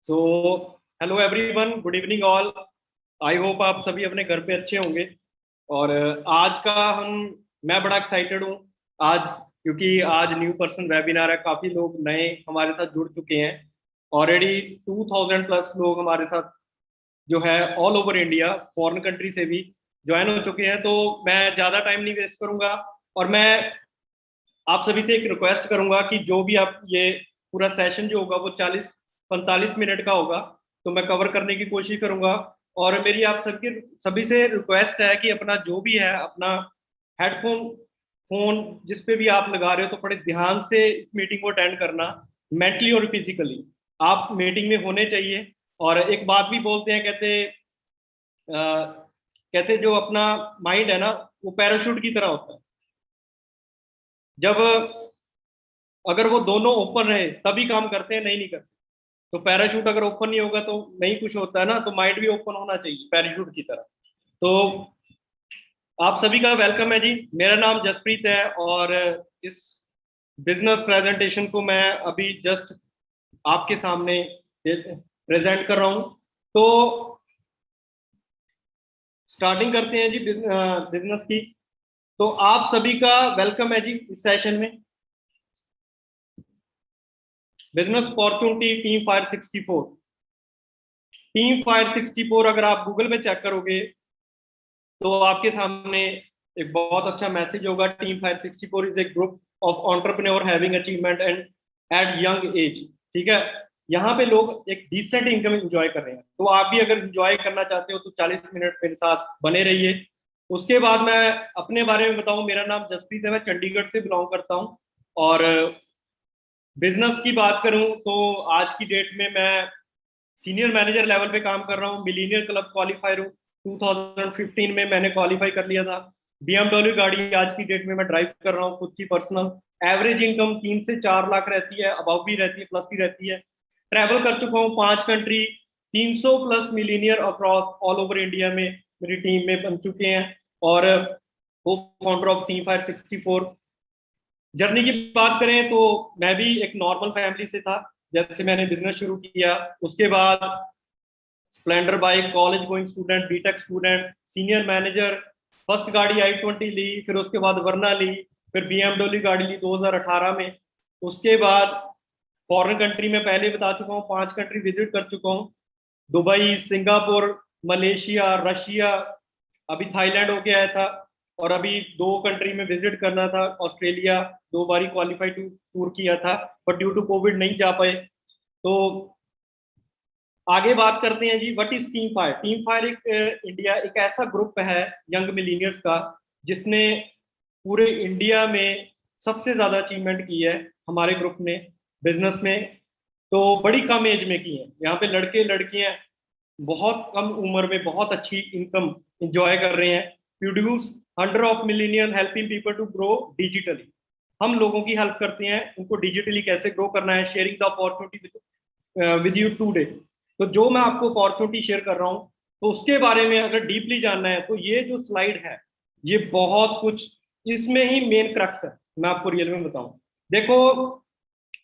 So hello everyone, good evening all. I hope आप सभी अपने घर पे अच्छे होंगे। और आज का मैं बड़ा एक्साइटेड हूँ आज, क्योंकि आज न्यू पर्सन वेबिनार है। काफ़ी लोग नए हमारे साथ जुड़ चुके हैं। ऑलरेडी 2000 प्लस लोग हमारे साथ जो है all over India, foreign country से भी ज्वाइन हो चुके हैं। तो मैं ज़्यादा टाइम नहीं वेस्ट करूँगा और मैं आप सभी से एक रिक्वेस्ट करूंगा कि जो भी आप ये पूरा सेशन जो होगा वो 40-45 मिनट का होगा, तो मैं कवर करने की कोशिश करूंगा। और मेरी आप सबकी सभी से रिक्वेस्ट है कि अपना जो भी है अपना हेडफोन फोन जिस पे भी आप लगा रहे हो तो बड़े ध्यान से इस मीटिंग को अटेंड करना, मेंटली और फिजिकली आप मीटिंग में होने चाहिए। और एक बात भी बोलते हैं, कहते जो अपना माइंड है ना, वो पैराशूट की तरह होता है। जब अगर वो दोनों ओपन रहे तभी काम करते हैं, नहीं करते। तो पैराशूट अगर ओपन नहीं होगा तो नहीं कुछ होता है ना, तो माइंड भी ओपन होना चाहिए पैराशूट की तरह। तो आप सभी का वेलकम है जी। मेरा नाम जसप्रीत है और इस बिजनेस प्रेजेंटेशन को मैं अभी जस्ट आपके सामने प्रेजेंट कर रहा हूँ। तो स्टार्टिंग करते हैं जी बिजनेस की। तो आप सभी का वेलकम है जी इस सेशन में। Business opportunity team fire 64। Team fire 64 अगर आप गूगल में चेक करोगे तो आपके सामने एक बहुत अच्छा मैसेज होगा। Team fire 64 is a group of entrepreneur having achievement and eight young age. ठीक है, यहाँ पे लोग एक डिसेंट इनकम एंजॉय कर रहे हैं। तो आप भी अगर एंजॉय करना चाहते हो तो 40 मिनट मेरे साथ बने रहिए। उसके बाद मैं अपने बारे में बताऊं, मेरा नाम जसप्रीत है, मैं चंडीगढ़ से बिलोंग करता हूं। और बिजनेस की बात करूं तो आज की डेट में मैं सीनियर मैनेजर लेवल पे काम कर रहा हूँ, मिलीनियर क्लब क्वालिफायर हूँ। 2015 में मैंने क्वालिफाई कर लिया था। BMW गाड़ी आज की डेट में मैं ड्राइव कर रहा हूँ खुद की पर्सनल। एवरेज इनकम 3 से 4 लाख रहती है, अबव भी रहती है, प्लस ही रहती है। ट्रैवल कर चुका हूँ 5 country, 300 plus millionaire across all over India में मेरी टीम में बन चुके हैं। और वो founder of team fire 64। Journey की बात करें तो मैं भी एक नॉर्मल फैमिली से था जैसे मैंने बिजनेस शुरू किया। उसके बाद Splendor bike, college going student, BTech student, senior manager, first गाड़ी i20 ली, फिर उसके बाद वरना ली, फिर BMW गाड़ी ली 2018 में। उसके बाद फॉरेन कंट्री में पहले बता चुका हूँ 5 कंट्री विजिट कर चुका हूँ। दुबई, सिंगापुर, मलेशिया, रशिया, अभी थाईलैंड होके आया था। और अभी 2 कंट्री में विजिट करना था, ऑस्ट्रेलिया 2 बारी क्वालिफाई टूर किया था, बट ड्यू टू कोविड नहीं जा पाए। तो आगे बात करते हैं जी, what is team fire. Team fire एक इंडिया एक ऐसा ग्रुप है यंग मिलीनियर्स का जिसने पूरे इंडिया में सबसे ज्यादा अचीवमेंट की है हमारे ग्रुप ने बिजनेस में। तो बड़ी कम एज में की है। यहाँ पे लड़के लड़कियां बहुत कम उम्र में बहुत अच्छी इनकम इंजॉय कर रहे हैं। Produce 100 of millionaire helping people to grow digitally. हम लोगों की हेल्प करते हैं उनको डिजिटली कैसे ग्रो करना है, sharing the opportunity with you today. तो जो मैं आपको अपॉर्चुनिटी शेयर कर रहा हूँ तो उसके बारे में अगर डीपली जानना है तो ये जो स्लाइड है ये बहुत कुछ इसमें ही मेन क्रक्स है। मैं आपको रियल में बताऊं, देखो,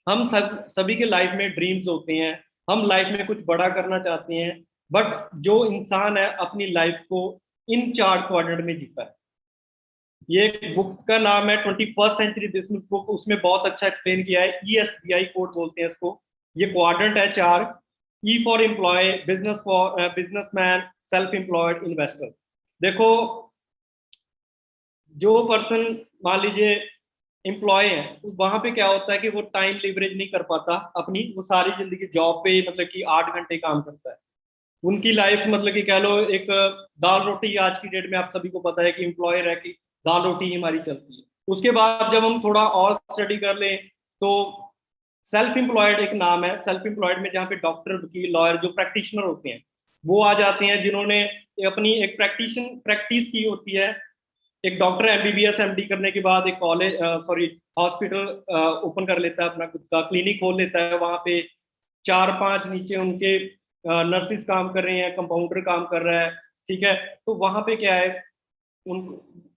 हम सभी के लाइफ में ड्रीम्स होते हैं, हम लाइफ में कुछ बड़ा करना चाहते हैं। बट जो इंसान है अपनी लाइफ को इन 4 क्वाड्रेंट में जीता है। ये एक बुक का नाम है 21st सेंचुरी बिजनेस बुक, उसमें बहुत अच्छा एक्सप्लेन किया है। ESBI कोड बोलते हैं इसको। ये क्वाड्रेंट है 4। E for employ, businessman, self employed, investor. देखो, जो पर्सन मान लीजिए एम्प्लॉय है, तो वहां पे क्या होता है कि वो टाइम लिवरेज नहीं कर पाता अपनी, वो सारी जिंदगी जॉब पे मतलब कि 8 घंटे काम करता है। उनकी लाइफ मतलब कि कह लो एक दाल रोटी, आज की डेट में आप सभी को पता है कि एम्प्लॉय रह के दाल रोटी ही हमारी चलती है। उसके बाद जब हम थोड़ा और स्टडी कर लें तो सेल्फ एम्प्लॉयड एक नाम है। सेल्फ एम्प्लॉयड में जहाँ पे डॉक्टर, वकील, लॉयर जो प्रैक्टिशनर होते हैं वो आ जाते हैं, जिन्होंने अपनी एक प्रैक्टिस की होती है। एक डॉक्टर MBBS MD करने के बाद एक कॉलेज सॉरी हॉस्पिटल ओपन कर लेता है, अपना खुद का क्लिनिक खोल लेता है। वहां पे 4-5 नीचे उनके नर्सिस काम कर रहे हैं, कंपाउंडर काम कर रहा है। ठीक है, तो वहां पे क्या है, उन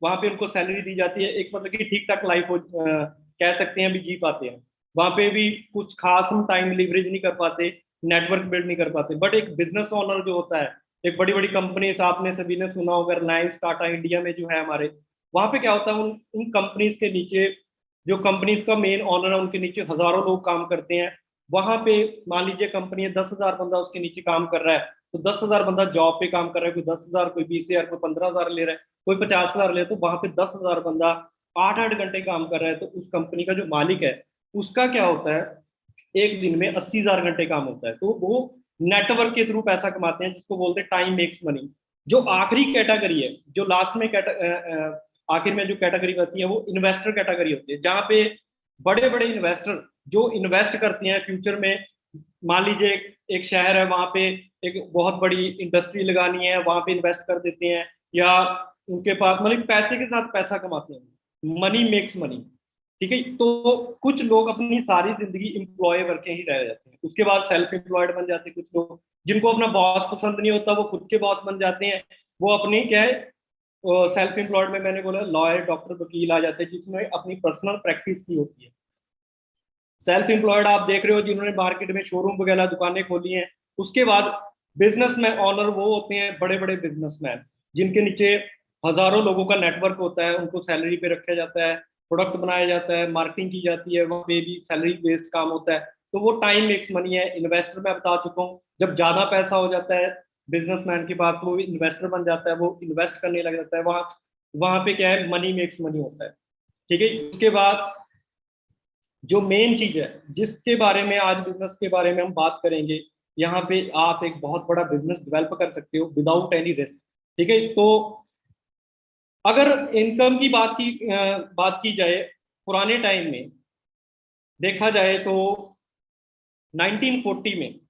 वहां पे उनको सैलरी दी जाती है, एक मतलब कि ठीक ठाक लाइफ हो कह सकते हैं, अभी जी पाते हैं। वहां पे भी कुछ खास हम टाइम लिवरेज नहीं कर पाते, नेटवर्क बिल्ड नहीं कर पाते। बट एक बिजनेस ओनर जो होता है, एक बड़ी बड़ी कंपनी आपने सभी ने सुना होगा, रिलायंस, टाटा इंडिया में जो है हमारे, वहां पे क्या होता है, उन कंपनीज के नीचे जो कंपनीज का मेन ओनर है उनके नीचे हजारों लोग काम करते हैं। वहां पे मान लीजिए कंपनी है, 10,000 बंदा उसके नीचे काम कर रहा है, तो 10,000 बंदा जॉब पे काम कर रहा है। कोई 10,000, कोई 20,000, कोई 15,000 ले रहा है, कोई 50,000 ले, तो वहां पे 10,000 बंदा 8-8 घंटे काम कर रहा है। तो उस कंपनी का जो मालिक है उसका क्या होता है, एक दिन में 80,000 घंटे काम होता है। तो वो नेटवर्क के थ्रू पैसा कमाते हैं, जिसको बोलते हैं टाइम मेक्स मनी। जो आखिरी कैटेगरी है, जो लास्ट में आखिर में जो कैटेगरी होती है वो इन्वेस्टर कैटेगरी होती है, जहाँ पे बड़े बड़े इन्वेस्टर जो इन्वेस्ट करते हैं फ्यूचर में। मान लीजिए एक शहर है, वहां पे एक बहुत बड़ी इंडस्ट्री लगानी है, वहां पे इन्वेस्ट कर देते हैं, या उनके पास मतलब पैसे के साथ पैसा कमाते हैं, मनी मेक्स मनी। ठीक है, तो कुछ लोग अपनी सारी जिंदगी एम्प्लॉय करके ही रह जाते हैं, उसके बाद सेल्फ एम्प्लॉयड बन जाते हैं। कुछ लोग जिनको अपना बॉस पसंद नहीं होता वो खुद के बॉस बन जाते हैं। वो अपनी क्या है, सेल्फ एम्प्लॉयड में मैंने बोला लॉयर, डॉक्टर, वकील आ जाते हैं, जिसमें अपनी पर्सनल प्रैक्टिस की होती है। सेल्फ एम्प्लॉयड आप देख रहे हो जिन्होंने मार्केट में शोरूम वगैरह दुकानें खोली हैं। उसके बाद बिजनेसमैन ऑनर वो होते हैं बड़े बड़े बिजनेसमैन, जिनके नीचे हजारों लोगों का नेटवर्क होता है, उनको सैलरी पे रखा जाता है, प्रोडक्ट बनाया जाता है, मार्केटिंग की जाती है, वहाँ पे भी सैलरी बेस्ड काम होता है। तो वो टाइम मेक्स मनी है। इन्वेस्टर मैं बता चुका हूँ, जब ज्यादा पैसा हो जाता है बिजनेसमैन के पास, वो इन्वेस्टर बन जाता है, वो इन्वेस्ट करने लग जाता है। वहाँ वहां पे क्या है, मनी मेक्स मनी होता है। ठीक है, उसके बाद जो मेन चीज है जिसके बारे में आज बिजनेस के बारे में हम बात करेंगे, यहाँ पे आप एक बहुत बड़ा बिजनेस डेवलप कर सकते हो विदाउट एनी रिस्क। ठीक है, तो अगर इनकम की बात की जाए, पुराने टाइम में देखा जाए तो 1940 में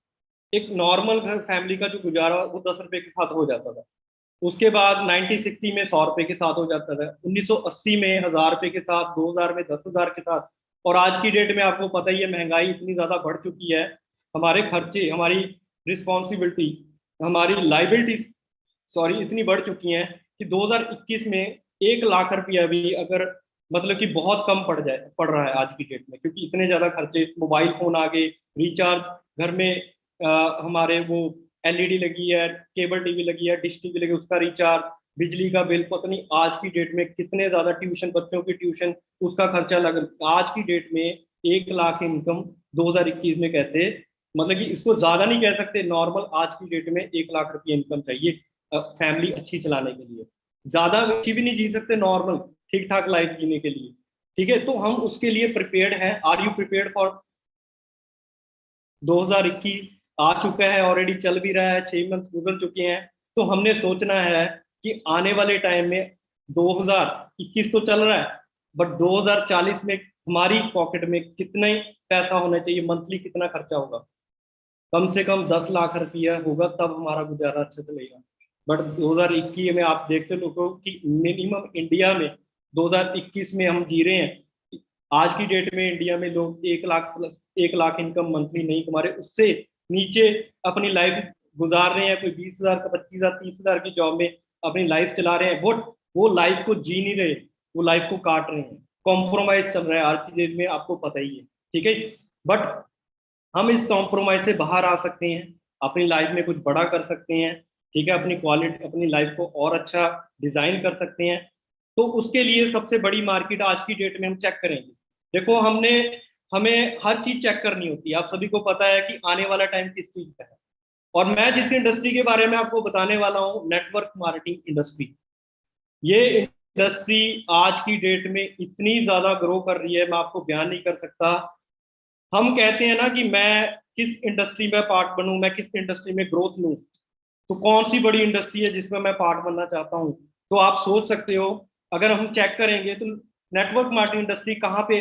एक नॉर्मल घर फैमिली का जो गुजारा वो 10 रुपए के साथ हो जाता था। उसके बाद 1960 में 100 रुपए के साथ हो जाता था, 1980 में 1000 रुपए के साथ, 2000 में 10,000 के साथ। और आज की डेट में आपको पता ही है, महंगाई इतनी ज्यादा बढ़ चुकी है, हमारे खर्चे, हमारी रिस्पॉन्सिबिलिटी, हमारी लाइबिलिटी, सॉरी, इतनी बढ़ चुकी हैं कि 2021 में 1 लाख रुपया भी अगर मतलब कि बहुत कम पड़ रहा है आज की डेट में, क्योंकि इतने ज्यादा खर्चे, मोबाइल फोन आ गए, रिचार्ज घर में, हमारे वो एलईडी लगी है, केबल टीवी लगी है, डिश टीवी लगी है, उसका रिचार्ज, बिजली का बिल, पता नहीं आज की डेट में कितने ज्यादा, ट्यूशन, बच्चों की ट्यूशन, उसका खर्चा लग, आज की डेट में 1 लाख इनकम 2021 में कहते, मतलब कि इसको ज्यादा नहीं कह सकते, नॉर्मल आज की डेट में 1 लाख रुपये इनकम चाहिए फैमिली अच्छी चलाने के लिए। ज्यादा अच्छी भी नहीं जी सकते, नॉर्मल ठीक ठाक लाइफ जीने के लिए। ठीक है, तो हम उसके लिए प्रिपेयर्ड हैं। Are you prepared for 2021? आ चुका है, ऑलरेडी चल भी रहा है, 6 मंथ गुजर चुके हैं। तो हमने सोचना है कि आने वाले टाइम में 2021 तो चल रहा है, बट 2040 में हमारी पॉकेट में कितना ही पैसा होना चाहिए, मंथली कितना खर्चा होगा, कम से कम 10 लाख रुपया होगा, तब हमारा गुजारा अच्छा चलेगा। बट 2021 में आप देखते लोगों कि मिनिमम इंडिया में 2021 में हम जी रहे हैं, आज की डेट में इंडिया में लोग 1 लाख इनकम मंथली नहीं कमा रहे, उससे नीचे अपनी लाइफ गुजार रहे हैं। कोई 20,000 का, 25,000, 30,000 की जॉब में अपनी लाइफ चला रहे हैं, बट वो लाइफ को जी नहीं रहे, वो लाइफ को काट रहे हैं। कॉम्प्रोमाइज चल रहा है आज की डेट में, आपको पता ही है। ठीक है, बट हम इस कॉम्प्रोमाइज से बाहर आ सकते हैं, अपनी लाइफ में कुछ बड़ा कर सकते हैं। ठीक है, अपनी क्वालिटी, अपनी लाइफ को और अच्छा डिजाइन कर सकते हैं। तो उसके लिए सबसे बड़ी मार्केट आज की डेट में हम चेक करेंगे। देखो, हमें हर चीज चेक करनी होती है, आप सभी को पता है कि आने वाला टाइम किस चीज का है। और मैं जिस इंडस्ट्री के बारे में आपको बताने वाला हूँ, नेटवर्क मार्केटिंग इंडस्ट्री, ये इंडस्ट्री आज की डेट में इतनी ज्यादा ग्रो कर रही है, मैं आपको बयान नहीं कर सकता। हम कहते हैं ना कि मैं किस इंडस्ट्री में पार्ट बनूं, मैं किस इंडस्ट्री में ग्रोथ लूं, तो कौन सी बड़ी इंडस्ट्री है जिसमें मैं पार्ट बनना चाहता हूं। तो आप सोच सकते हो, अगर हम चेक करेंगे तो नेटवर्क मार्केटिंग इंडस्ट्री कहाँ पे,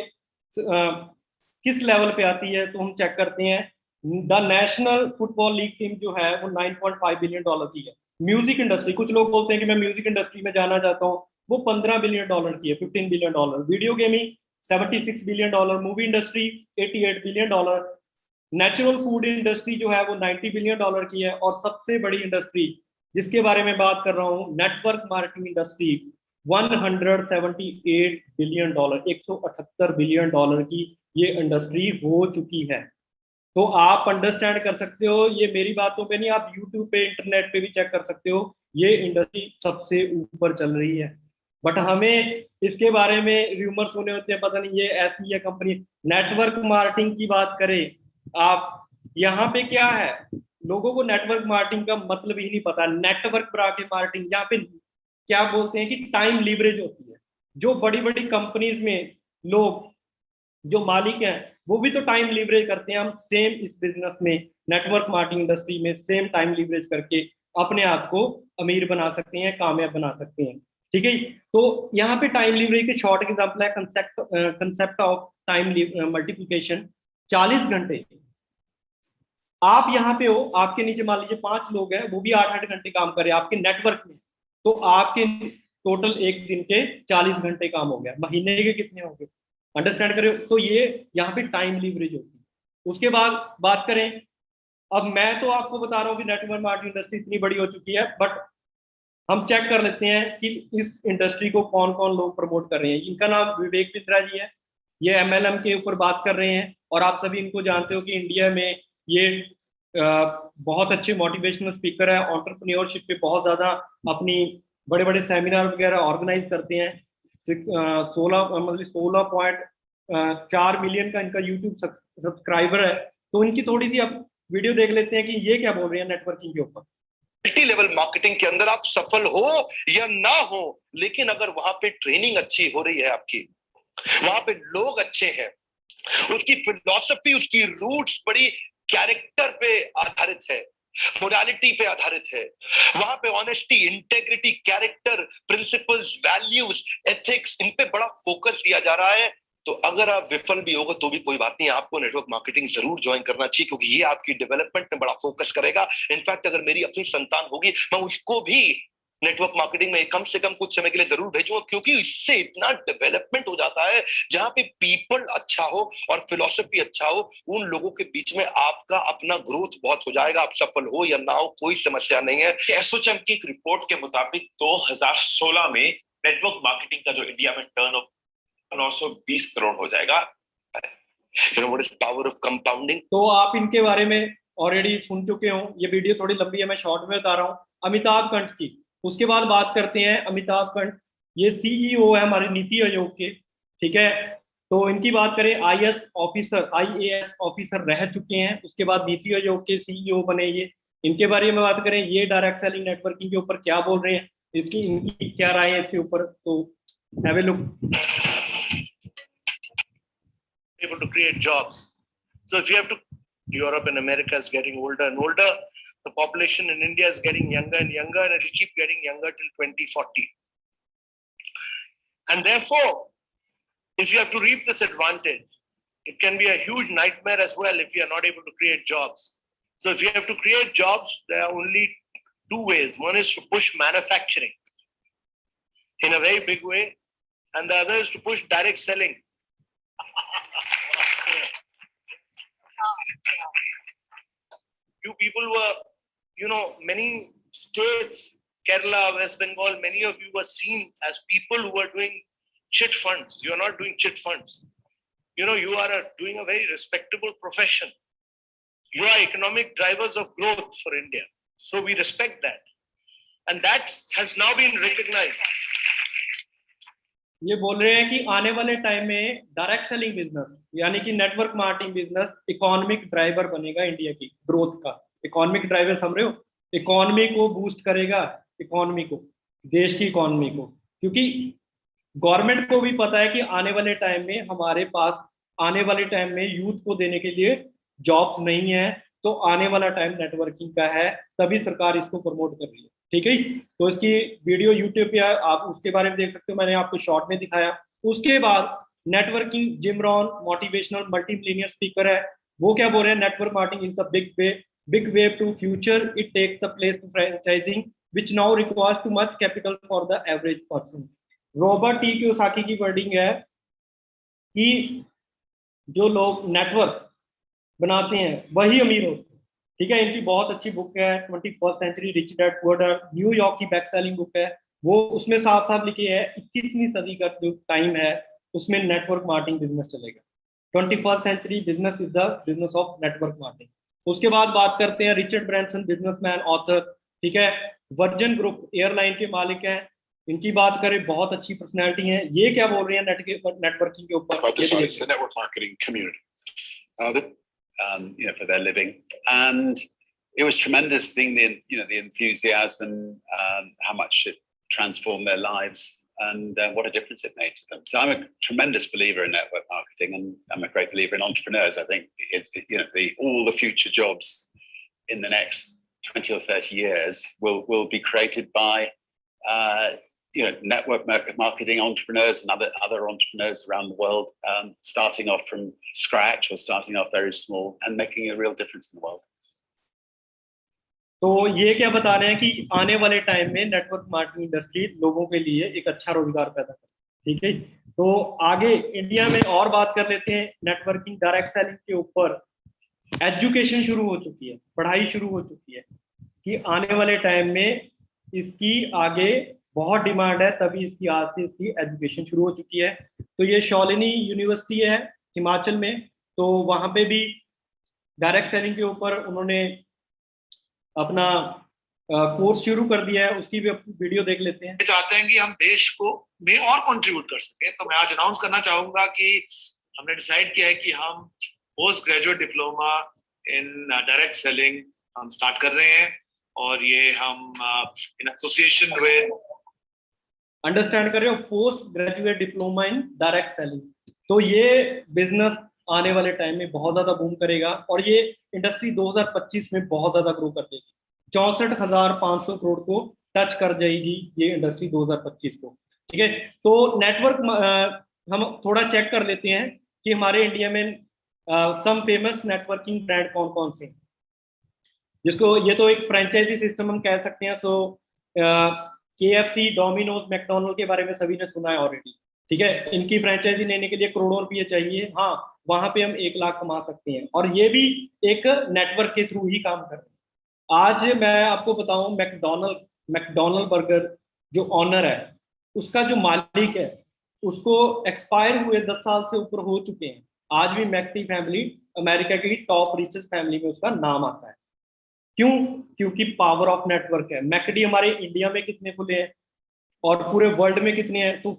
किस लेवल पे आती है, तो हम चेक करते हैं। The national football league team जो है वो 9.5 बिलियन डॉलर की है। म्यूजिक इंडस्ट्री, कुछ लोग बोलते हैं कि मैं म्यूजिक इंडस्ट्री में जाना चाहता हूँ, वो 15 बिलियन डॉलर की है, 15 billion dollar. Video gaming 76 billion dollar, movie industry 88 billion dollar, natural food industry जो है वो 90 बिलियन डॉलर की है, और सबसे बड़ी इंडस्ट्री जिसके बारे में बात कर रहा हूँ, network marketing industry, 178 billion dollar, 178 billion dollar की ये इंडस्ट्री हो चुकी है। तो आप अंडरस्टैंड कर सकते हो, ये मेरी बातों पे नहीं, आप यूट्यूब पे, इंटरनेट पे भी चेक कर सकते हो, ये इंडस्ट्री सबसे ऊपर चल रही है। बट हमें इसके बारे में र्यूमर सुने होते हैं, पता नहीं ये ऐसी है कंपनी। नेटवर्क मार्केटिंग की बात करें आप, यहाँ पे क्या है, लोगों को नेटवर्क मार्केटिंग का मतलब ही नहीं पता। नेटवर्क मार्केटिंग यहाँ पे क्या बोलते हैं कि टाइम लीवरेज होती है। जो बड़ी बड़ी कंपनीज में लोग, जो मालिक हैं, वो भी तो टाइम लीवरेज करते हैं। हम सेम इस बिजनेस में, नेटवर्क मार्केटिंग इंडस्ट्री में, सेम टाइम लीवरेज करके अपने आप को अमीर बना सकते हैं, कामयाब बना सकते हैं। ठीक है, तो यहाँ पे टाइम लीवरेज के शॉर्ट एग्जांपल है कंसेप्ट ऑफ टाइम मल्टीप्लिकेशन। 40 घंटे आप यहाँ पे हो, आपके नीचे मान लीजिए 5 लोग हैं, वो भी 8-8 घंटे काम कर रहे हैं आपके नेटवर्क में, तो आपके टोटल एक दिन के 40 घंटे काम हो गया, महीने के कितने हो गए, अंडरस्टैंड करें। तो ये यहाँ पे टाइम लीवरेज होती है। उसके बाद बात करें, अब मैं तो आपको बता रहा हूँ कि नेटवर्क मार्केटिंग इंडस्ट्री इतनी बड़ी हो चुकी है, बट हम चेक कर लेते हैं कि इस इंडस्ट्री को कौन कौन लोग प्रमोट कर रहे हैं। इनका नाम विवेक बिंद्रा जी है, ये एमएलएम के ऊपर बात कर रहे हैं, और आप सभी इनको जानते हो कि इंडिया में ये बहुत अच्छे मोटिवेशनल स्पीकर है, एंटरप्रेन्योरशिप पे बहुत ज्यादा अपनी बड़े बड़े सेमिनार वगैरह ऑर्गेनाइज करते हैं। 16.4 मिलियन का इनका यूट्यूब सब्सक्राइबर है। तो इनकी थोड़ी सी आप वीडियो देख लेते हैं कि ये क्या बोल रहे हैं नेटवर्किंग के ऊपर। मल्टी लेवल मार्केटिंग के अंदर आप सफल हो या ना हो, लेकिन अगर वहां पे ट्रेनिंग अच्छी हो रही है आपकी, वहां पे लोग अच्छे हैं, उसकी फिलॉसफी, उसकी रूट्स बड़ी कैरेक्टर पे आधारित है, मोरालिटी पे आधारित है, वहां पे honesty, integrity, character, principles, values, ethics, इन पे बड़ा फोकस दिया जा रहा है। तो अगर आप विफल भी होगा तो भी कोई बात नहीं, आपको नेटवर्क मार्केटिंग जरूर ज्वाइन करना चाहिए, क्योंकि ये आपकी डेवलपमेंट में बड़ा फोकस करेगा। इनफैक्ट अगर मेरी अपनी संतान होगी, मैं उसको भी नेटवर्क मार्केटिंग में कम से कम कुछ समय के लिए जरूर भेजूंगा, क्योंकि इससे इतना डेवलपमेंट हो जाता है। जहां पे पीपल अच्छा हो और फिलॉसफी अच्छा हो, उन लोगों के बीच में आपका अपना ग्रोथ बहुत हो जाएगा। आप सफल हो या ना हो, कोई समस्या नहीं है। एसोचैम की एक रिपोर्ट के मुताबिक 2016 में नेटवर्क मार्केटिंग का जो इंडिया में टर्नओवर 920 करोड़ हो जाएगा। You know what is power of compounding? तो आप इनके बारे में ऑलरेडी सुन चुके हो, ये वीडियो थोड़ी लंबी है, मैं शॉर्ट में बता रहा हूँ। अमिताभ कंठ की, उसके बाद बात करते हैं। अमिताभ कंठ ये सीईओ है हमारे नीति आयोग के, ठीक है। तो इनकी बात करें, आईएएस ऑफिसर रह चुके हैं, उसके बाद नीति आयोग के सीईओ बने ये। इनके बारे में बात करें, ये डायरेक्ट सेलिंग नेटवर्किंग के ऊपर क्या बोल रहे हैं, इनकी क्या राय है इसके ऊपर, तो have a look. Able to create jobs. So if you have to, Europe and America is getting older and older. The population in India is getting younger and younger, and it will keep getting younger till 2040. And therefore, if you have to reap this advantage, it can be a huge nightmare as well if you are not able to create jobs. So if you have to create jobs, there are only two ways. One is to push manufacturing in a very big way, and the other is to push direct selling. You people were, many states, Kerala, West Bengal, many of you were seen as people who were doing chit funds. You are not doing chit funds. You are doing a very respectable profession. You are economic drivers of growth for India. So we respect that. And that has now been recognized. ये बोल रहे हैं कि आने वाले time में direct selling business यानी कि network marketing business economic driver बनेगा इंडिया की ग्रोथ का। इकोनॉमिक ड्राइवर समझ रहे हो, इकोनॉमी को बूस्ट करेगा, इकोनॉमी को, देश की इकोनॉमी को। क्योंकि गवर्नमेंट को भी पता है कि आने वाले टाइम में हमारे पास, आने वाले टाइम में यूथ को देने के लिए जॉब्स नहीं है, तो आने वाला टाइम नेटवर्किंग का है, तभी सरकार इसको प्रमोट कर रही है, ठीक है। तो इसकी वीडियो यूट्यूब पे आप उसके बारे में देख सकते हो, मैंने आपको शॉर्ट में दिखाया। उसके बाद networking, Jim Rohn motivational multi millionaire speaker है, वो क्या बोल रहे हैं, network marketing is the big wave to future, it takes the place to franchising which now requires too much capital for the average person. Robert T Kiyosaki की wording है कि जो लोग नेटवर्क बनाते हैं वही अमीर होते हैं, ठीक है। इनकी बहुत अच्छी बुक है 21st century rich dad poor dad, New York की बेस्ट सेलिंग बुक है वो। उसमें साफ साफ लिखी है 21वीं सदी का जो टाइम है उसमें नेटवर्क मार्केटिंग बिजनेस चलेगा। 21st century business is the business of network marketing. उसके बाद बात करते हैं रिचर्ड ब्रैंसन, बिजनेसमैन, ऑथर, ठीक है, वर्जिन ग्रुप एयरलाइन के मालिक हैं। इनकी बात करें, बहुत अच्छी पर्सनैलिटी है। ये क्या बोल रहे हैं नेटवर्किंग के ऊपर, network marketing community for their living, and it was tremendous seeing the enthusiasm, how much it transformed their lives, and what a difference it made to them. So I'm a tremendous believer in network marketing, and I'm a great believer in entrepreneurs. I think all the future jobs in the next 20 or 30 years will be created by network marketing entrepreneurs and other entrepreneurs around the world, starting off from scratch or starting off very small and making a real difference in the world. तो ये क्या बता रहे हैं कि आने वाले time में नेटवर्क मार्केटिंग इंडस्ट्री लोगों के लिए एक अच्छा रोजगार पैदा करे, ठीक है। तो आगे इंडिया में और बात कर लेते हैं नेटवर्किंग डायरेक्ट सेलिंग के ऊपर। एजुकेशन शुरू हो चुकी है, पढ़ाई शुरू हो चुकी है कि आने वाले टाइम में इसकी आगे बहुत डिमांड है, तभी इसकी आज से इसकी एजुकेशन शुरू हो चुकी है। तो ये शॉलिनी यूनिवर्सिटी है हिमाचल में, तो वहाँ पे भी डायरेक्ट सेलिंग के ऊपर उन्होंने अपना कोर्स शुरू कर दिया है, उसकी भी वीडियो देख लेते हैं। चाहते हैं कि हम देश को में और कंट्रीब्यूट कर सके, तो मैं आज अनाउंस करना चाहूंगा कि हमने डिसाइड किया है कि हम post graduate diploma in direct selling हम स्टार्ट कर रहे हैं, और ये हम इन एसोसिएशन विद, अंडरस्टैंड कर रहे हो, post graduate diploma in direct selling. तो ये बिजनेस आने वाले टाइम में बहुत ज्यादा बूम करेगा और ये इंडस्ट्री 2025 में बहुत ज्यादा ग्रो कर देगी। 64,500 करोड़ को टच कर जाएगी ये इंडस्ट्री 2025 को। ठीक है, तो नेटवर्क हम थोड़ा चेक कर लेते हैं कि हमारे इंडिया में सम फेमस नेटवर्किंग ब्रांड कौन कौन से हैं, जिसको ये तो एक फ्रेंचाइजी सिस्टम हम कह सकते हैं। सो KFC, डोमिनोज, मैकडोनल्ड के बारे में सभी ने सुना है ऑलरेडी। ठीक है, इनकी फ्रेंचाइजी लेने के लिए करोड़ों रुपये चाहिए। हाँ, वहां पे हम 1 लाख कमा सकते हैं और ये भी एक नेटवर्क के थ्रू ही काम कर रहे हैं। आज मैं आपको बताऊं, मैकडोनल्ड बर्गर जो ऑनर है, उसका जो मालिक है, उसको एक्सपायर हुए 10 साल से ऊपर हो चुके हैं। आज भी मैकडी फैमिली अमेरिका की टॉप रिचेस्ट फैमिली में उसका नाम आता है। क्यों? क्योंकि पावर ऑफ नेटवर्क है। मैकडी हमारे इंडिया में कितने खुले हैं और पूरे वर्ल्ड में कितने हैं, तो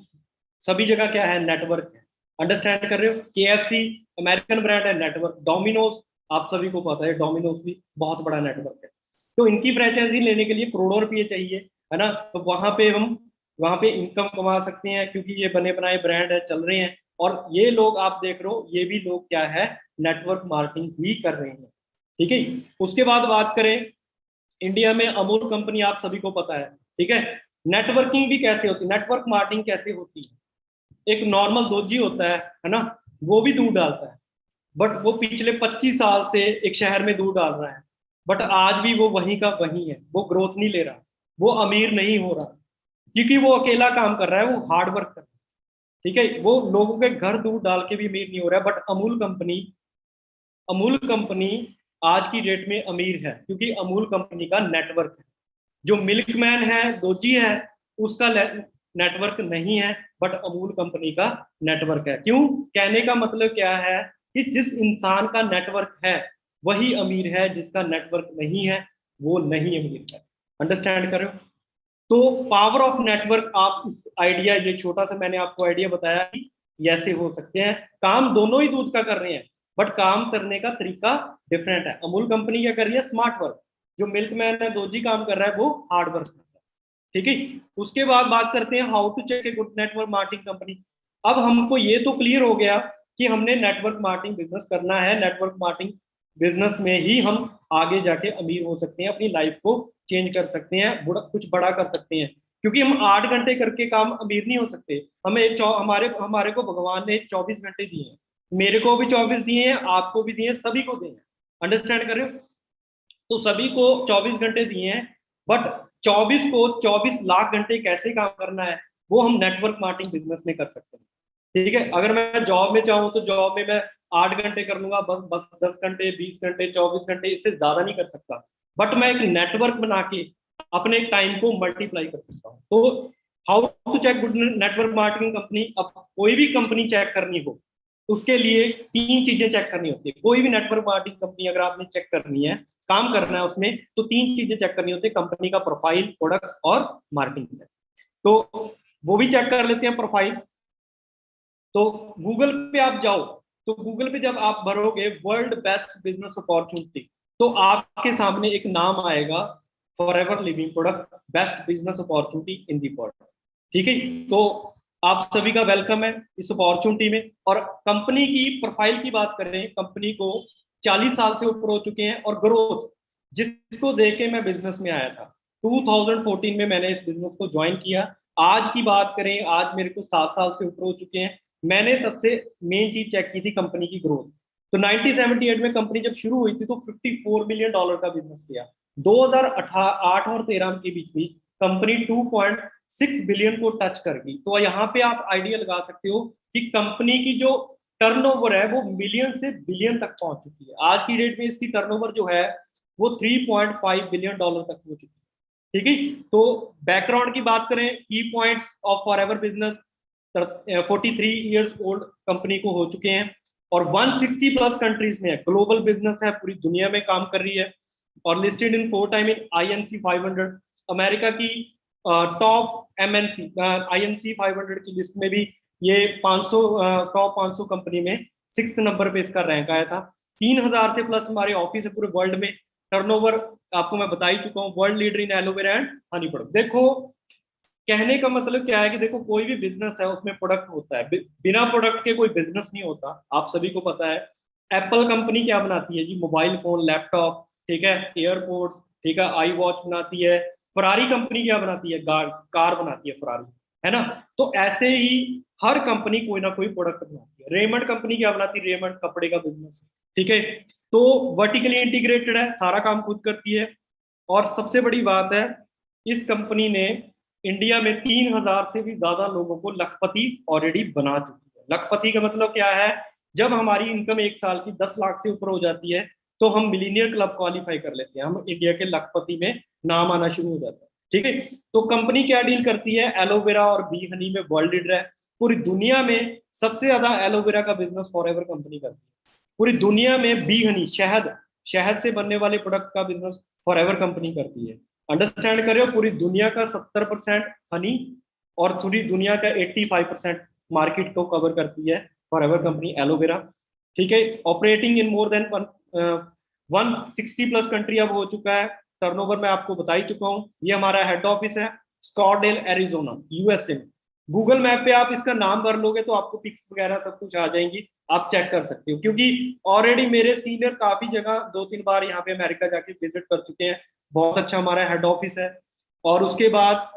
सभी जगह क्या है, नेटवर्क है। अंडरस्टैंड कर रहे हो? KFC अमेरिकन ब्रांड है, नेटवर्क। डोमिनोज आप सभी को पता है, डोमिनोज भी बहुत बड़ा नेटवर्क है। तो इनकी फ्रेंचाइजी लेने के लिए करोड़ों रुपये चाहिए, है ना। तो वहां पे इनकम कमा सकते हैं क्योंकि ये बने बनाए ब्रांड है, चल रहे हैं। और ये लोग आप देख रहे हो, ये भी लोग क्या है, नेटवर्क मार्केटिंग भी कर रहे हैं। ठीक है, उसके बाद बात करें, इंडिया में अमूल कंपनी आप सभी को पता है। ठीक है, नेटवर्किंग भी कैसे होती है, नेटवर्क मार्केटिंग कैसे होती है। एक नॉर्मल दोजी होता है ना, वो भी दूध डालता है, बट वो पिछले 25 साल से एक शहर में दूध डाल रहा है, बट आज भी वो वहीं का वहीं है, वो ग्रोथ नहीं ले रहा, वो अमीर नहीं हो रहा, क्योंकि वो अकेला काम कर रहा है, वो हार्ड वर्क कर रहा है। ठीक है, वो लोगों के घर दूध डाल के भी अमीर नहीं हो रहा है। बट अमूल कंपनी आज की डेट में अमीर है क्योंकि अमूल कंपनी का नेटवर्क है। जो मिल्कमैन है, दोजी है, उसका नेटवर्क नहीं है, बट अमूल कंपनी का नेटवर्क है। क्यों? कहने का मतलब क्या है कि जिस इंसान का नेटवर्क है वही अमीर है, जिसका नेटवर्क नहीं है वो नहीं अमीर है। अंडरस्टैंड कर रहे हो? तो पावर ऑफ नेटवर्क, आप इस आइडिया, ये छोटा सा मैंने आपको आइडिया बताया कि ऐसे हो सकते हैं। काम दोनों ही दूध का कर रहे हैं, बट काम करने का तरीका डिफरेंट है। अमूल कंपनी क्या कर रही है, स्मार्ट वर्क। जो मिल्कमैन है, दोजी काम कर रहा है, वो हार्ड वर्क कर रहा है। ठीक है, उसके बाद बात करते हैं how to check a good network marketing company. अब हमको ये तो क्लियर हो गया कि हमने नेटवर्क मार्केटिंग बिजनेस करना है, नेटवर्क मार्केटिंग बिजनेस में ही हम आगे जाके अमीर हो सकते हैं, अपनी लाइफ को चेंज कर सकते हैं, कुछ बड़ा कर सकते हैं। क्योंकि हम 8 घंटे करके काम अमीर नहीं हो सकते। हमें हमारे को भगवान ने 24 घंटे दिए हैं, मेरे को भी 24 दिए हैं, आपको भी दिए हैं, सभी को दिए हैं। अंडरस्टैंड कर रहे हो? तो सभी को 24 घंटे दिए हैं, बट 24 को 24 लाख घंटे कैसे काम करना है, वो हम नेटवर्क मार्केटिंग बिजनेस में कर सकते हैं। ठीक है, अगर मैं जॉब में चाहूँ तो जॉब में मैं 8 घंटे कर लूंगा, बस 10 घंटे, 20 घंटे, 24 घंटे, इससे ज्यादा नहीं कर सकता। बट मैं एक नेटवर्क बना के अपने टाइम को मल्टीप्लाई कर सकता हूँ। तो how to check good network marketing company. अब कोई भी कंपनी चेक करनी हो, उसके लिए 3 चीजें चेक करनी होती है। कोई भी नेटवर्क मार्केटिंग कंपनी अगर आपने चेक करनी है, काम करना है उसमें, तो 3 चीजें चेक करनी होती है, कंपनी का प्रोफाइल, प्रोडक्ट्स और मार्केटिंग। तो वो भी चेक कर लेते हैं प्रोफाइल। तो गूगल पे आप जाओ, तो गूगल पे जब आप भरोगे वर्ल्ड बेस्ट बिजनेस अपॉर्चुनिटी, तो आपके सामने एक नाम आएगा, forever living product best business opportunity in the world. ठीक है, तो आप सभी का वेलकम है इस अपॉर्चुनिटी में। और कंपनी की प्रोफाइल की बात करें, कंपनी को 40 साल से ऊपर हो चुके हैं और ग्रोथ, जिसको देख के मैं बिजनेस में आया था। 2014 में मैंने इस बिजनेस को ज्वाइन किया। आज की बात करें, आज मेरे को 7 साल से ऊपर हो चुके हैं। मैंने सबसे मेन चीज चेक की थी कंपनी की ग्रोथ। तो 1978 में कंपनी जब शुरू हुई थी तो $54 मिलियन का बिजनेस किया। 2008 और 13 के बीच में कंपनी 2.6 बिलियन को टच कर गई। तो यहाँ पे आप आइडिया लगा सकते हो कि कंपनी की जो टर्नओवर है वो मिलियन से बिलियन तक पहुंच चुकी है। आज की डेट में इसकी टर्नओवर जो है वो $3.5 बिलियन तक हो चुकी है। ठीक है, तो बैकग्राउंड की बात करें, की points of forever business, 43 years old company को हो चुके हैं और 160 प्लस कंट्रीज में है। ग्लोबल बिजनेस है, पूरी दुनिया में काम कर रही है और listed in 4 time in INC 500, America की टॉप MNC INC 500 की लिस्ट में भी ये 500 टॉप 500 कंपनी में 6th नंबर पे इसका रैंक आया था। 3000 से प्लस हमारे ऑफिस है पूरे वर्ल्ड में। टर्नओवर आपको मैं बता ही चुका हूँ, world leader in aloe vera and honey product. देखो कहने का मतलब क्या है कि देखो कोई भी बिजनेस है उसमें प्रोडक्ट होता है, बिना प्रोडक्ट के कोई बिजनेस नहीं होता, आप सभी को पता है। एप्पल कंपनी क्या बनाती है जी? मोबाइल फोन, लैपटॉप, ठीक है, एयरपोर्ट्स, ठीक है, आई वॉच बनाती है। फरारी कंपनी क्या बनाती है? कार बनाती है फरारी, है ना। तो ऐसे ही हर कंपनी कोई ना कोई प्रोडक्ट बनाती है। रेमंड कंपनी क्या बनाती है? रेमंड कपड़े का बिजनेस, ठीक है। तो वर्टिकली इंटीग्रेटेड है, सारा काम खुद करती है। और सबसे बड़ी बात है, इस कंपनी ने इंडिया में 3,000 से भी ज्यादा लोगों को लखपति ऑलरेडी बना चुकी है। लखपति का मतलब क्या है? जब हमारी इनकम एक साल की 10 लाख से ऊपर हो जाती है तो हम मिलीनियर क्लब क्वालिफाई कर लेते हैं, हम इंडिया के लखपति में नाम आना शुरू हो जाता है, ठीक है। तो कंपनी क्या डील करती है? एलोवेरा और बी हनी में वर्ल्ड लीडर है। पूरी दुनिया में सबसे ज्यादा एलोवेरा का बिजनेस फॉरएवर कंपनी करती है। पूरी दुनिया में बी हनी, शहद, शहद से बनने वाले प्रोडक्ट का बिजनेस फॉरएवर कंपनी करती है। अंडरस्टैंड करो, पूरी दुनिया का 70% हनी और पूरी दुनिया का 85% मार्केट को कवर करती है फॉरएवर कंपनी एलोवेरा, ठीक है। Operating in more than 160 plus country अब हो चुका है। टर्नओवर मैं आपको बता ही चुका हूँ। ये हमारा हेड ऑफिस है स्कॉटडेल एरिजोना, यूएसए में। गूगल मैप पे आप इसका नाम भर लोगे तो आपको पिक्स वगैरह सब कुछ आ जाएंगी, आप चेक कर सकते हो। क्योंकि ऑलरेडी मेरे सीनियर काफी जगह 2-3 बार यहाँ पे अमेरिका जाके विजिट कर चुके हैं। बहुत अच्छा हमारा हेड ऑफिस है। और उसके बाद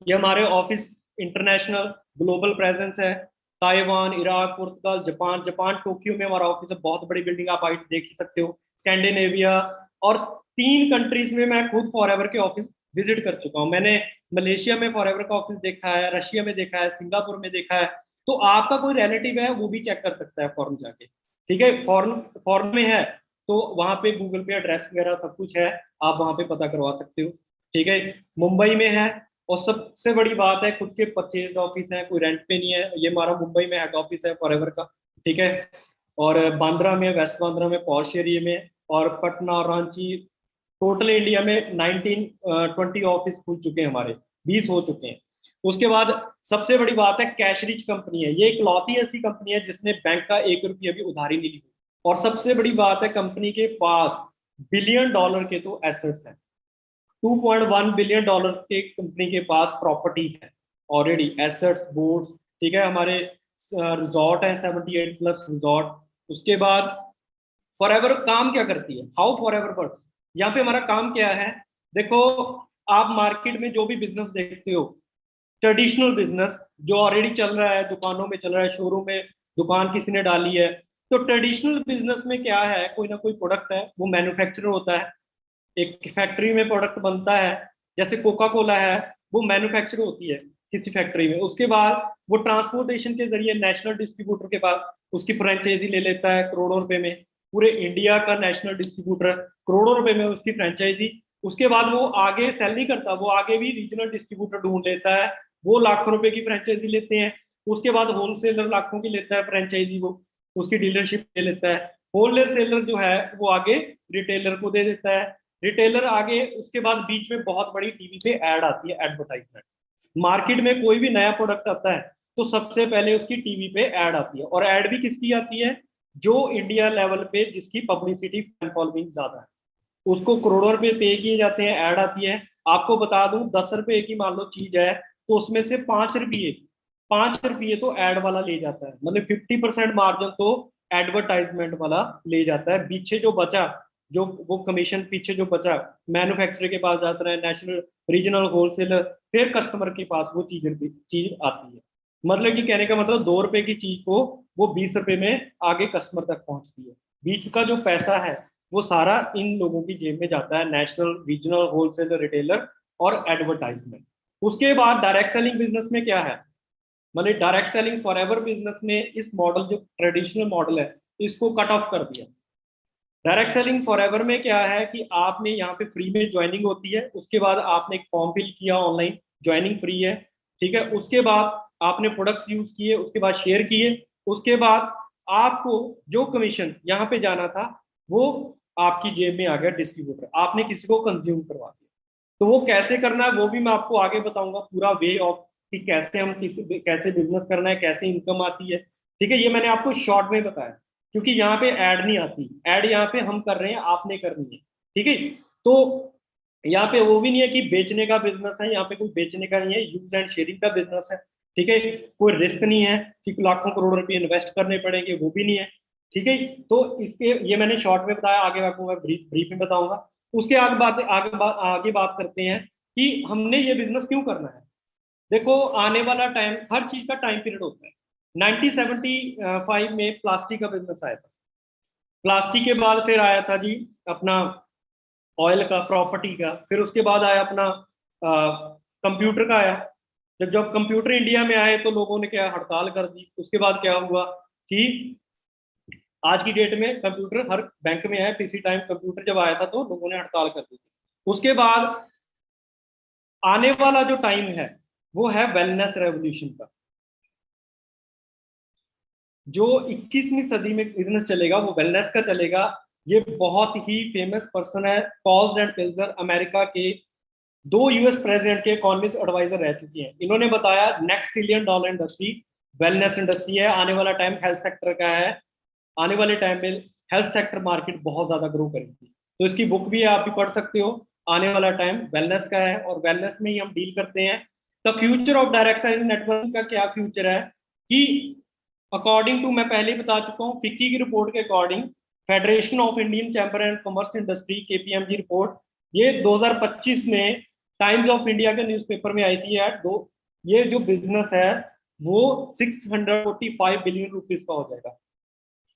ये हमारे ऑफिस इंटरनेशनल ग्लोबल प्रेजेंस है। ताइवान, इराक, पुर्तगाल, जापान, जापान टोक्यो में हमारा ऑफिस है, बहुत बड़ी बिल्डिंग, आप हाइट देख ही सकते हो। स्कैंडिनेविया और 3 कंट्रीज में मैं खुद फॉरएवर के ऑफिस विजिट कर चुका हूँ। मैंने मलेशिया में फॉरएवर का ऑफिस देखा है, रशिया में देखा है, सिंगापुर में देखा है। तो आपका कोई रिलेटिव है वो भी चेक कर सकता है फॉरन जाके, ठीक है। फॉरन फॉरन में है तो वहां पे गूगल पे एड्रेस वगैरह सब कुछ है, आप वहां पे पता करवा सकते हो, ठीक है। मुंबई में है। और सबसे बड़ी बात है, खुद के परचेज ऑफिस है, कोई रेंट पे नहीं है। ये हमारा मुंबई में हेड ऑफिस है फॉरएवर का, ठीक है। और बांद्रा में, वेस्ट बांद्रा में, पॉश एरिया में, और पटना और रांची, टोटल इंडिया में 19-20 ऑफिस खुल चुके हैं हमारे, 20 हो चुके हैं। उसके बाद सबसे बड़ी बात है, कैश रिच कंपनी है। ये इकलौती ऐसी कंपनी है जिसने बैंक का 1 रुपया भी उधारी नहीं ली। और सबसे बड़ी बात है, कंपनी के पास बिलियन डॉलर के तो एसेट्स हैं। 2.1 बिलियन डॉलर के कंपनी के पास प्रॉपर्टी है ऑलरेडी, एसेट्स, बोर्ड्स, ठीक है। हमारे रिजॉर्ट है 78 प्लस रिजॉर्ट। उसके बाद फॉरएवर काम क्या करती है? How forever works. यहाँ पे हमारा काम क्या है? देखो, आप मार्केट में जो भी बिजनेस देखते हो, ट्रेडिशनल बिजनेस जो ऑलरेडी चल रहा है, दुकानों में चल रहा है, शोरूम में दुकान किसी ने डाली है, तो ट्रेडिशनल बिजनेस में क्या है? कोई ना कोई प्रोडक्ट है, वो मैन्युफैक्चरर होता है, एक फैक्ट्री में प्रोडक्ट बनता है। जैसे कोका कोला है, वो मैन्युफैक्चर होती है किसी फैक्ट्री में। उसके बाद वो ट्रांसपोर्टेशन के जरिए नेशनल डिस्ट्रीब्यूटर के पास उसकी फ्रेंचाइजी ले लेता है करोड़ों रुपए में। पूरे इंडिया का नेशनल डिस्ट्रीब्यूटर, करोड़ों रुपए में उसकी फ्रेंचाइजी। उसके बाद वो आगे सेल नहीं करता, वो आगे भी रीजनल डिस्ट्रीब्यूटर ढूंढ लेता है, वो लाखों रुपए की फ्रेंचाइजी लेते हैं। उसके बाद होलसेलर लाखों की लेता है फ्रेंचाइजी, वो उसकी डीलरशिप ले लेता है। होलसेलर जो है वो आगे रिटेलर को दे देता है, रिटेलर आगे। उसके बाद बीच में बहुत बड़ी टीवी पे ऐड आती है, एडवर्टाइजमेंट। मार्केट में कोई भी नया प्रोडक्ट आता है तो सबसे पहले उसकी टीवी पे ऐड आती है। और ऐड भी किसकी आती है? जो इंडिया लेवल पे जिसकी पब्लिसिटी फैन फॉलोइंग ज्यादा है, उसको करोड़ों रुपए पे किए जाते हैं, ऐड आती है। आपको बता दूं, 10 रुपए की मान लो चीज है तो उसमें से 5 रुपये, 5 रुपये तो ऐड वाला ले जाता है। मतलब 50% मार्जिन तो एडवर्टाइजमेंट वाला ले जाता है। पीछे जो बचा, जो वो कमीशन पीछे जो बचा, मैन्युफैक्चरर के पास जाता है, नेशनल, रीजनल, होलसेलर, फिर कस्टमर के पास वो चीज आती है। मतलब कि कहने का मतलब 2 रुपए की चीज को वो 20 रुपए में आगे कस्टमर तक पहुंचती है। बीच का जो पैसा है वो सारा इन लोगों की जेब में जाता है, नेशनल, रीजनल, होलसेलर, रिटेलर और एडवर्टाइजमेंट। उसके बाद डायरेक्ट सेलिंग बिजनेस में क्या है? मतलब डायरेक्ट सेलिंग फॉरएवर बिजनेस में इस मॉडल, जो ट्रेडिशनल मॉडल है, इसको कट ऑफ कर दिया। डायरेक्ट सेलिंग फॉरएवर में क्या है कि आपने यहाँ पे फ्री में ज्वाइनिंग होती है। उसके बाद आपने एक फॉर्म फिल किया ऑनलाइन, ज्वाइनिंग फ्री है, ठीक है। उसके बाद आपने प्रोडक्ट्स यूज किए, उसके बाद शेयर किए, उसके बाद आपको जो कमीशन यहाँ पे जाना था वो आपकी जेब में आ गया डिस्ट्रीब्यूटर, आपने किसी को कंज्यूम करवा दिया। तो वो कैसे करना है वो भी मैं आपको आगे बताऊंगा, पूरा वे ऑफ कि कैसे हम कैसे बिजनेस करना है, कैसे इनकम आती है, ठीक है। ये मैंने आपको शॉर्ट में बताया क्योंकि यहाँ पे ऐड नहीं आती, ऐड यहाँ पे हम कर रहे हैं, आपने करनी है, ठीक है। तो यहाँ पे वो भी नहीं है कि बेचने का बिजनेस है, यहाँ पे कोई बेचने का नहीं है, यूज एंड शेयरिंग का बिजनेस है। ठीक है, कोई रिस्क नहीं है कि लाखों करोड़ रुपए इन्वेस्ट करने पड़ेंगे, वो भी नहीं है। ठीक है, तो इसके ये मैंने शॉर्ट में बताया, आगे आपको मैं ब्रीफ में बताऊंगा। उसके आगे बात करते हैं कि हमने ये बिजनेस क्यों करना है। देखो, आने वाला टाइम, हर चीज का टाइम पीरियड होता है। 1975 में प्लास्टिक का बिजनेस आया था। प्लास्टिक के बाद फिर आया था जी अपना ऑयल का, प्रॉपर्टी का, फिर उसके बाद आया अपना कंप्यूटर का आया। जब जब कंप्यूटर इंडिया में आए तो लोगों ने क्या, हड़ताल कर दी। उसके बाद क्या हुआ कि आज की डेट में कंप्यूटर हर बैंक में है, किसी टाइम कंप्यूटर जब आया था तो लोगों ने हड़ताल कर दी थी। उसके बाद आने वाला जो टाइम है वो है वेलनेस रेवोल्यूशन का। जो 21वीं सदी में बिजनेस चलेगा वो वेलनेस का चलेगा। ये बहुत ही फेमस पर्सन है, पॉल्स एंड पिल्जर, अमेरिका के 2 यूएस प्रेसिडेंट के इकोनॉमिक्स एडवाइजर रह चुके हैं। इन्होंने बताया next $1 trillion industry wellness industry है। आने वाला टाइम हेल्थ सेक्टर का है। आने वाले टाइम में हेल्थ सेक्टर मार्केट बहुत ज्यादा ग्रो करेगी। तो इसकी बुक भी है, आप भी पढ़ सकते हो। आने वाला टाइम वेलनेस का है और वेलनेस में ही हम डील करते हैं। The future of direct selling network का क्या फ्यूचर है कि अकॉर्डिंग टू, मैं पहले ही बता चुका हूँ, फिक्की की रिपोर्ट के according, federation of Indian chamber and commerce industry KPMG report, ये 2025 में टाइम्स ऑफ इंडिया के न्यूज़पेपर में आई थी यार। ये जो बिजनेस है वो 645 बिलियन रुपीज का हो जाएगा।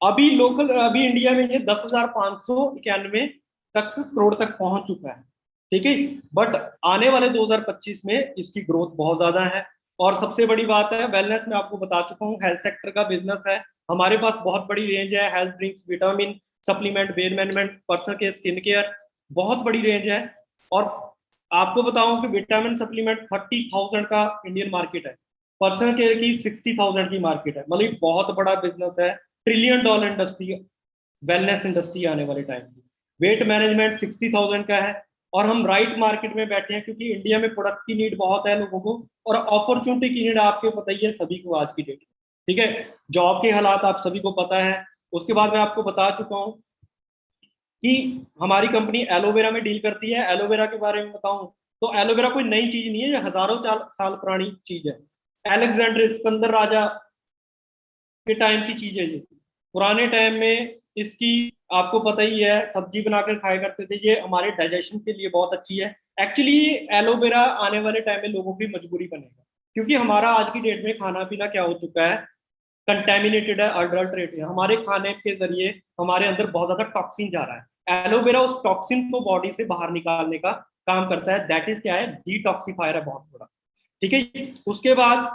अभी इंडिया में ये 10,591 तक करोड़ तक पहुंच चुका है। ठीक है, बट आने वाले 2025 में इसकी ग्रोथ बहुत ज्यादा है। और सबसे बड़ी बात है, वेलनेस में आपको बता चुका हूँ, हेल्थ सेक्टर का बिजनेस है। हमारे पास बहुत बड़ी रेंज है, health drinks, vitamin, supplement, well management, personal care, skin care, बहुत बड़ी रेंज है। और आपको बताऊं कि विटामिन सप्लीमेंट 30,000 का इंडियन मार्केट है, पर्सनल केयर की 60,000 की मार्केट है। मतलब बहुत बड़ा बिजनेस है, $1 ट्रिलियन इंडस्ट्री, वेलनेस इंडस्ट्री आने वाले टाइम की। वेट मैनेजमेंट 60,000 का है। और हम राइट मार्केट में बैठे हैं क्योंकि इंडिया में प्रोडक्ट की नीड बहुत है लोगों को, और अपॉर्चुनिटी की नीड आपको पता ही है सभी को आज की डेट में। ठीक है, जॉब के हालात आप सभी को पता है। उसके बाद मैं आपको बता चुका हूँ कि हमारी कंपनी एलोवेरा में डील करती है। एलोवेरा के बारे में बताऊं तो एलोवेरा कोई नई चीज नहीं है, ये हजारों साल पुरानी चीज है। अलेक्जेंडर सिकंदर राजा के टाइम की चीज है ये। पुराने टाइम में इसकी, आपको पता ही है, सब्जी बनाकर खाया करते थे। ये हमारे डाइजेशन के लिए बहुत अच्छी है। एक्चुअली एलोवेरा आने वाले टाइम में लोगों की मजबूरी बनेगा, क्योंकि हमारा आज की डेट में खाना पीना क्या हो चुका है, कंटेमिनेटेड है, अडल्ट्रेटेड है। हमारे खाने के जरिए हमारे अंदर बहुत ज्यादा टॉक्सिन जा रहा है। एलोवेरा उस टॉक्सिन को बॉडी से बाहर निकालने का काम करता है। दैट इज क्या है, डिटॉक्सिफायर है बहुत बड़ा। ठीक है, उसके बाद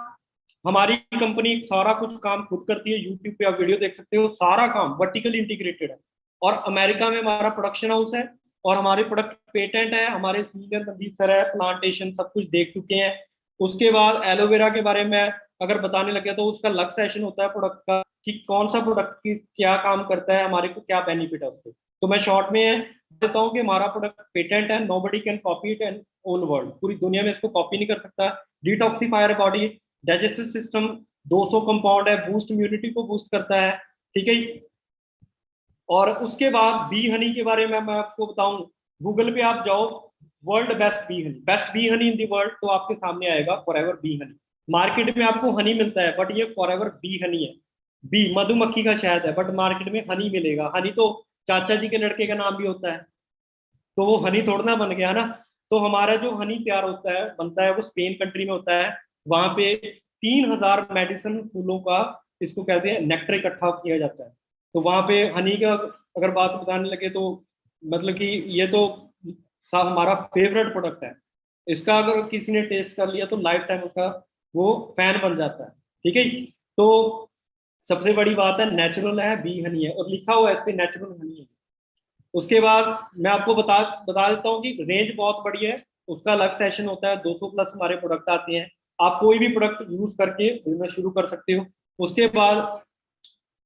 हमारी कंपनी सारा कुछ काम खुद करती है। यूट्यूब पे आप वीडियो देख सकते हो, सारा काम वर्टिकली इंटीग्रेटेड है। और अमेरिका में हमारा प्रोडक्शन हाउस है और हमारे प्रोडक्ट पेटेंट है। हमारे सीनियर संदीप सर है, प्लांटेशन सब कुछ देख चुके हैं। उसके बाद एलोवेरा के बारे में अगर बताने लगे तो उसका अलग सेशन होता है प्रोडक्ट का, कि कौन सा प्रोडक्ट की क्या काम करता है, हमारे को क्या बेनिफिट है उससे। तो मैं शॉर्ट में देता हूँ कि हमारा प्रोडक्ट पेटेंट है, nobody can copy it in own world, पूरी दुनिया में इसको कॉपी नहीं कर सकता। Detoxifier body, digestive system, 200 compound है, बूस्ट इम्यूनिटी को बूस्ट करता है। ठीक है, और उसके बाद बी हनी के बारे में मैं आपको बताऊं, गूगल पे आप जाओ, world best B Honey in the world, तो आपके सामने आएगा फॉरएवर बी हनी। मार्केट में आपको हनी मिलता है बट ये फॉरएवर बी हनी है। बी मधुमक्खी का शहद है बट मार्केट में हनी मिलेगा। हनी तो चाचा जी के लड़के का नाम भी होता है, तो वो हनी थोड़ा ना बन गया ना। तो हमारा जो हनी तैयार होता है, बनता है, वो स्पेन कंट्री में होता है। वहां पे 3,000 मेडिसिन फूलों का, इसको कहते हैं, नेक्टर इकट्ठा किया जाता है। तो वहां पे हनी का अगर बात बताने लगे तो मतलब कि ये तो हमारा फेवरेट प्रोडक्ट है। इसका अगर किसी ने टेस्ट कर लिया तो लाइफ टाइम उसका वो फैन बन जाता है। ठीक है, तो सबसे बड़ी बात है, नेचुरल है, बी हनी है, और लिखा हुआ है इस पे नेचुरल हनी है। उसके बाद मैं आपको बता बता देता हूँ कि रेंज बहुत बड़ी है, उसका अलग सेशन होता है। 200 प्लस हमारे प्रोडक्ट आते हैं। आप कोई भी प्रोडक्ट यूज करके बिजनेस शुरू कर सकते हो। उसके बाद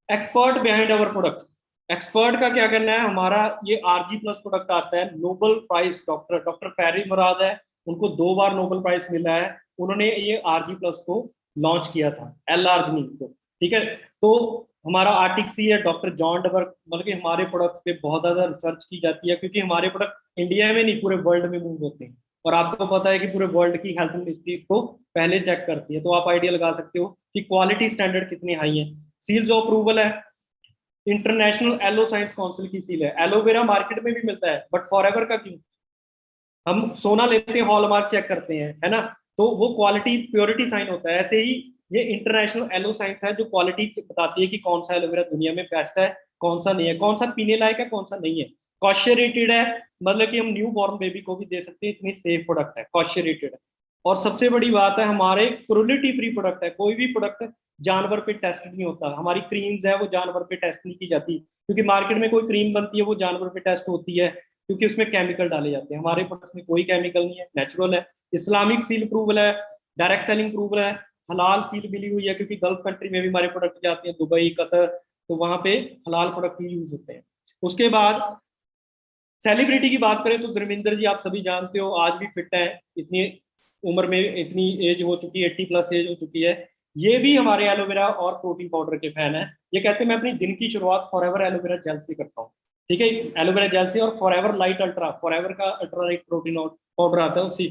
expert behind our product. Expert का क्या करना है, हमारा ये RG प्लस प्रोडक्ट आता है, नोबल प्राइज डॉक्टर फैरी मुराद है, उनको 2 बार नोबल प्राइज मिला है। उन्होंने ये RG प्लस को लॉन्च किया था, L-arginine को। ठीक है, तो हमारा आर्टिक्सी है, डॉक्टर जॉन डबर्ग, मतलब कि हमारे प्रोडक्ट पे बहुत ज्यादा रिसर्च की जाती है, क्योंकि हमारे प्रोडक्ट इंडिया में नहीं पूरे वर्ल्ड में मूव होते हैं। और आपको पता है कि पूरे वर्ल्ड की हेल्थ मिनिस्ट्री को पहले चेक करती है, तो आप आइडिया लगा सकते हो कि क्वालिटी स्टैंडर्ड कितनी हाई है। सील्स ऑफ अप्रूवल है, इंटरनेशनल एलो साइंस काउंसिल की सील है। एलोवेरा मार्केट में भी मिलता है, बट फॉरएवर का क्यों? हम सोना लेते हैं, हॉलमार्क चेक करते हैं, है ना, तो वो क्वालिटी प्योरिटी साइन होता है। ऐसे ही ये इंटरनेशनल एलो साइंस है जो क्वालिटी बताती है कि कौन सा एलोवेरा दुनिया में बेस्ट है, कौन सा नहीं है, कौन सा पीने लायक है, कौन सा नहीं है। कॉश्चर रेटेड है, मतलब कि हम न्यू बॉर्न बेबी को भी दे सकते हैं, इतनी सेफ प्रोडक्ट है, कॉश्चर रेटेड है। और सबसे बड़ी बात है, हमारे क्रूलिटी फ्री प्रोडक्ट है, कोई भी प्रोडक्ट जानवर पे टेस्ट नहीं होता। हमारी क्रीम्स है वो जानवर पे टेस्ट नहीं की जाती, क्योंकि मार्केट में कोई क्रीम बनती है वो जानवर पे टेस्ट होती है, क्योंकि उसमें केमिकल डाले जाते हैं। हमारे प्रोडक्ट्स में कोई केमिकल नहीं है, नेचुरल है। इस्लामिक सील अप्रूवल है, डायरेक्ट सेलिंग अप्रूवल है, हलाल सील मिली हुई है, क्योंकि गल्फ कंट्री में भी हमारे प्रोडक्ट जाते हैं, दुबई, कतर, तो वहां पे हलाल प्रोडक्ट ही यूज होते हैं। उसके बाद सेलिब्रिटी की बात करें तो धर्मेंद्र जी आप सभी जानते हो, आज भी फिट है, इतनी उम्र में इतनी एज हो चुकी है, 80+ एज हो चुकी है। ये भी हमारे एलोवेरा और प्रोटीन पाउडर के फैन है। ये कहते हैं मैं अपनी दिन की शुरुआत फॉरएवर एलोवेरा जेल से करता हूँ, ठीक है, एलोवेरा जेल से। और फॉरएवर लाइट अल्ट्रा, फॉरएवर का अल्ट्रा लाइट प्रोटीन पाउडर आता है उसी।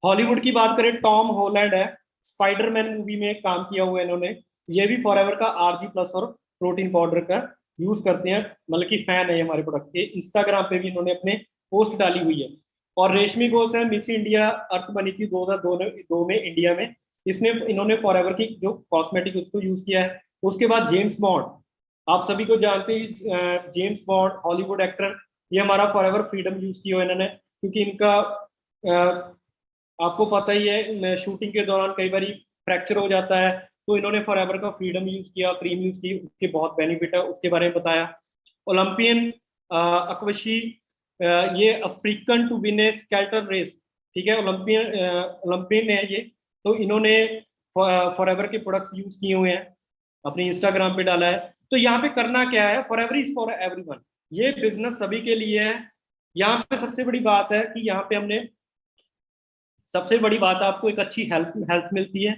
हॉलीवुड की बात करें, टॉम हॉलैंड है, स्पाइडरमैन मूवी में काम किया हुआ है इन्होंने, ये भी फॉरएवर का RG+ और प्रोटीन पाउडर का यूज करते हैं, मतलब कि फैन है हमारे प्रोडक्ट के। इंस्टाग्राम पे भी इन्होंने अपने पोस्ट डाली हुई है। और रेशमी घोष है, मिस इंडिया अर्थ बनी थी 2002 में इंडिया में, इसमें इन्होंने फॉरएवर की जो कॉस्मेटिक उसको यूज किया है। उसके बाद जेम्स बॉन्ड, आप सभी को जानते हैं, जेम्स बॉन्ड हॉलीवुड एक्टर, ये हमारा फॉरएवर फ्रीडम यूज किया है इन्होंने, क्योंकि इनका आपको पता ही है शूटिंग के दौरान कई बार फ्रैक्चर हो जाता है, तो इन्होंने फॉरएवर का फ्रीडम यूज किया, क्रीम यूज की, उसके बहुत बेनिफिट है, उसके बारे में बताया। ओलंपियन अक्वशी, ये African to win a skeleton race, ठीक है, ओलंपियन है ये, तो इन्होंने फॉरएवर के प्रोडक्ट्स यूज किए हुए हैं, अपने इंस्टाग्राम पे डाला है। तो यहाँ पे करना क्या है, फॉरएवर इज फॉर एवरीवन, ये बिजनेस सभी के लिए है। यहाँ पे सबसे बड़ी बात है कि यहाँ पे हमने, सबसे बड़ी बात आपको एक अच्छी हेल्थ हेल्थ मिलती है।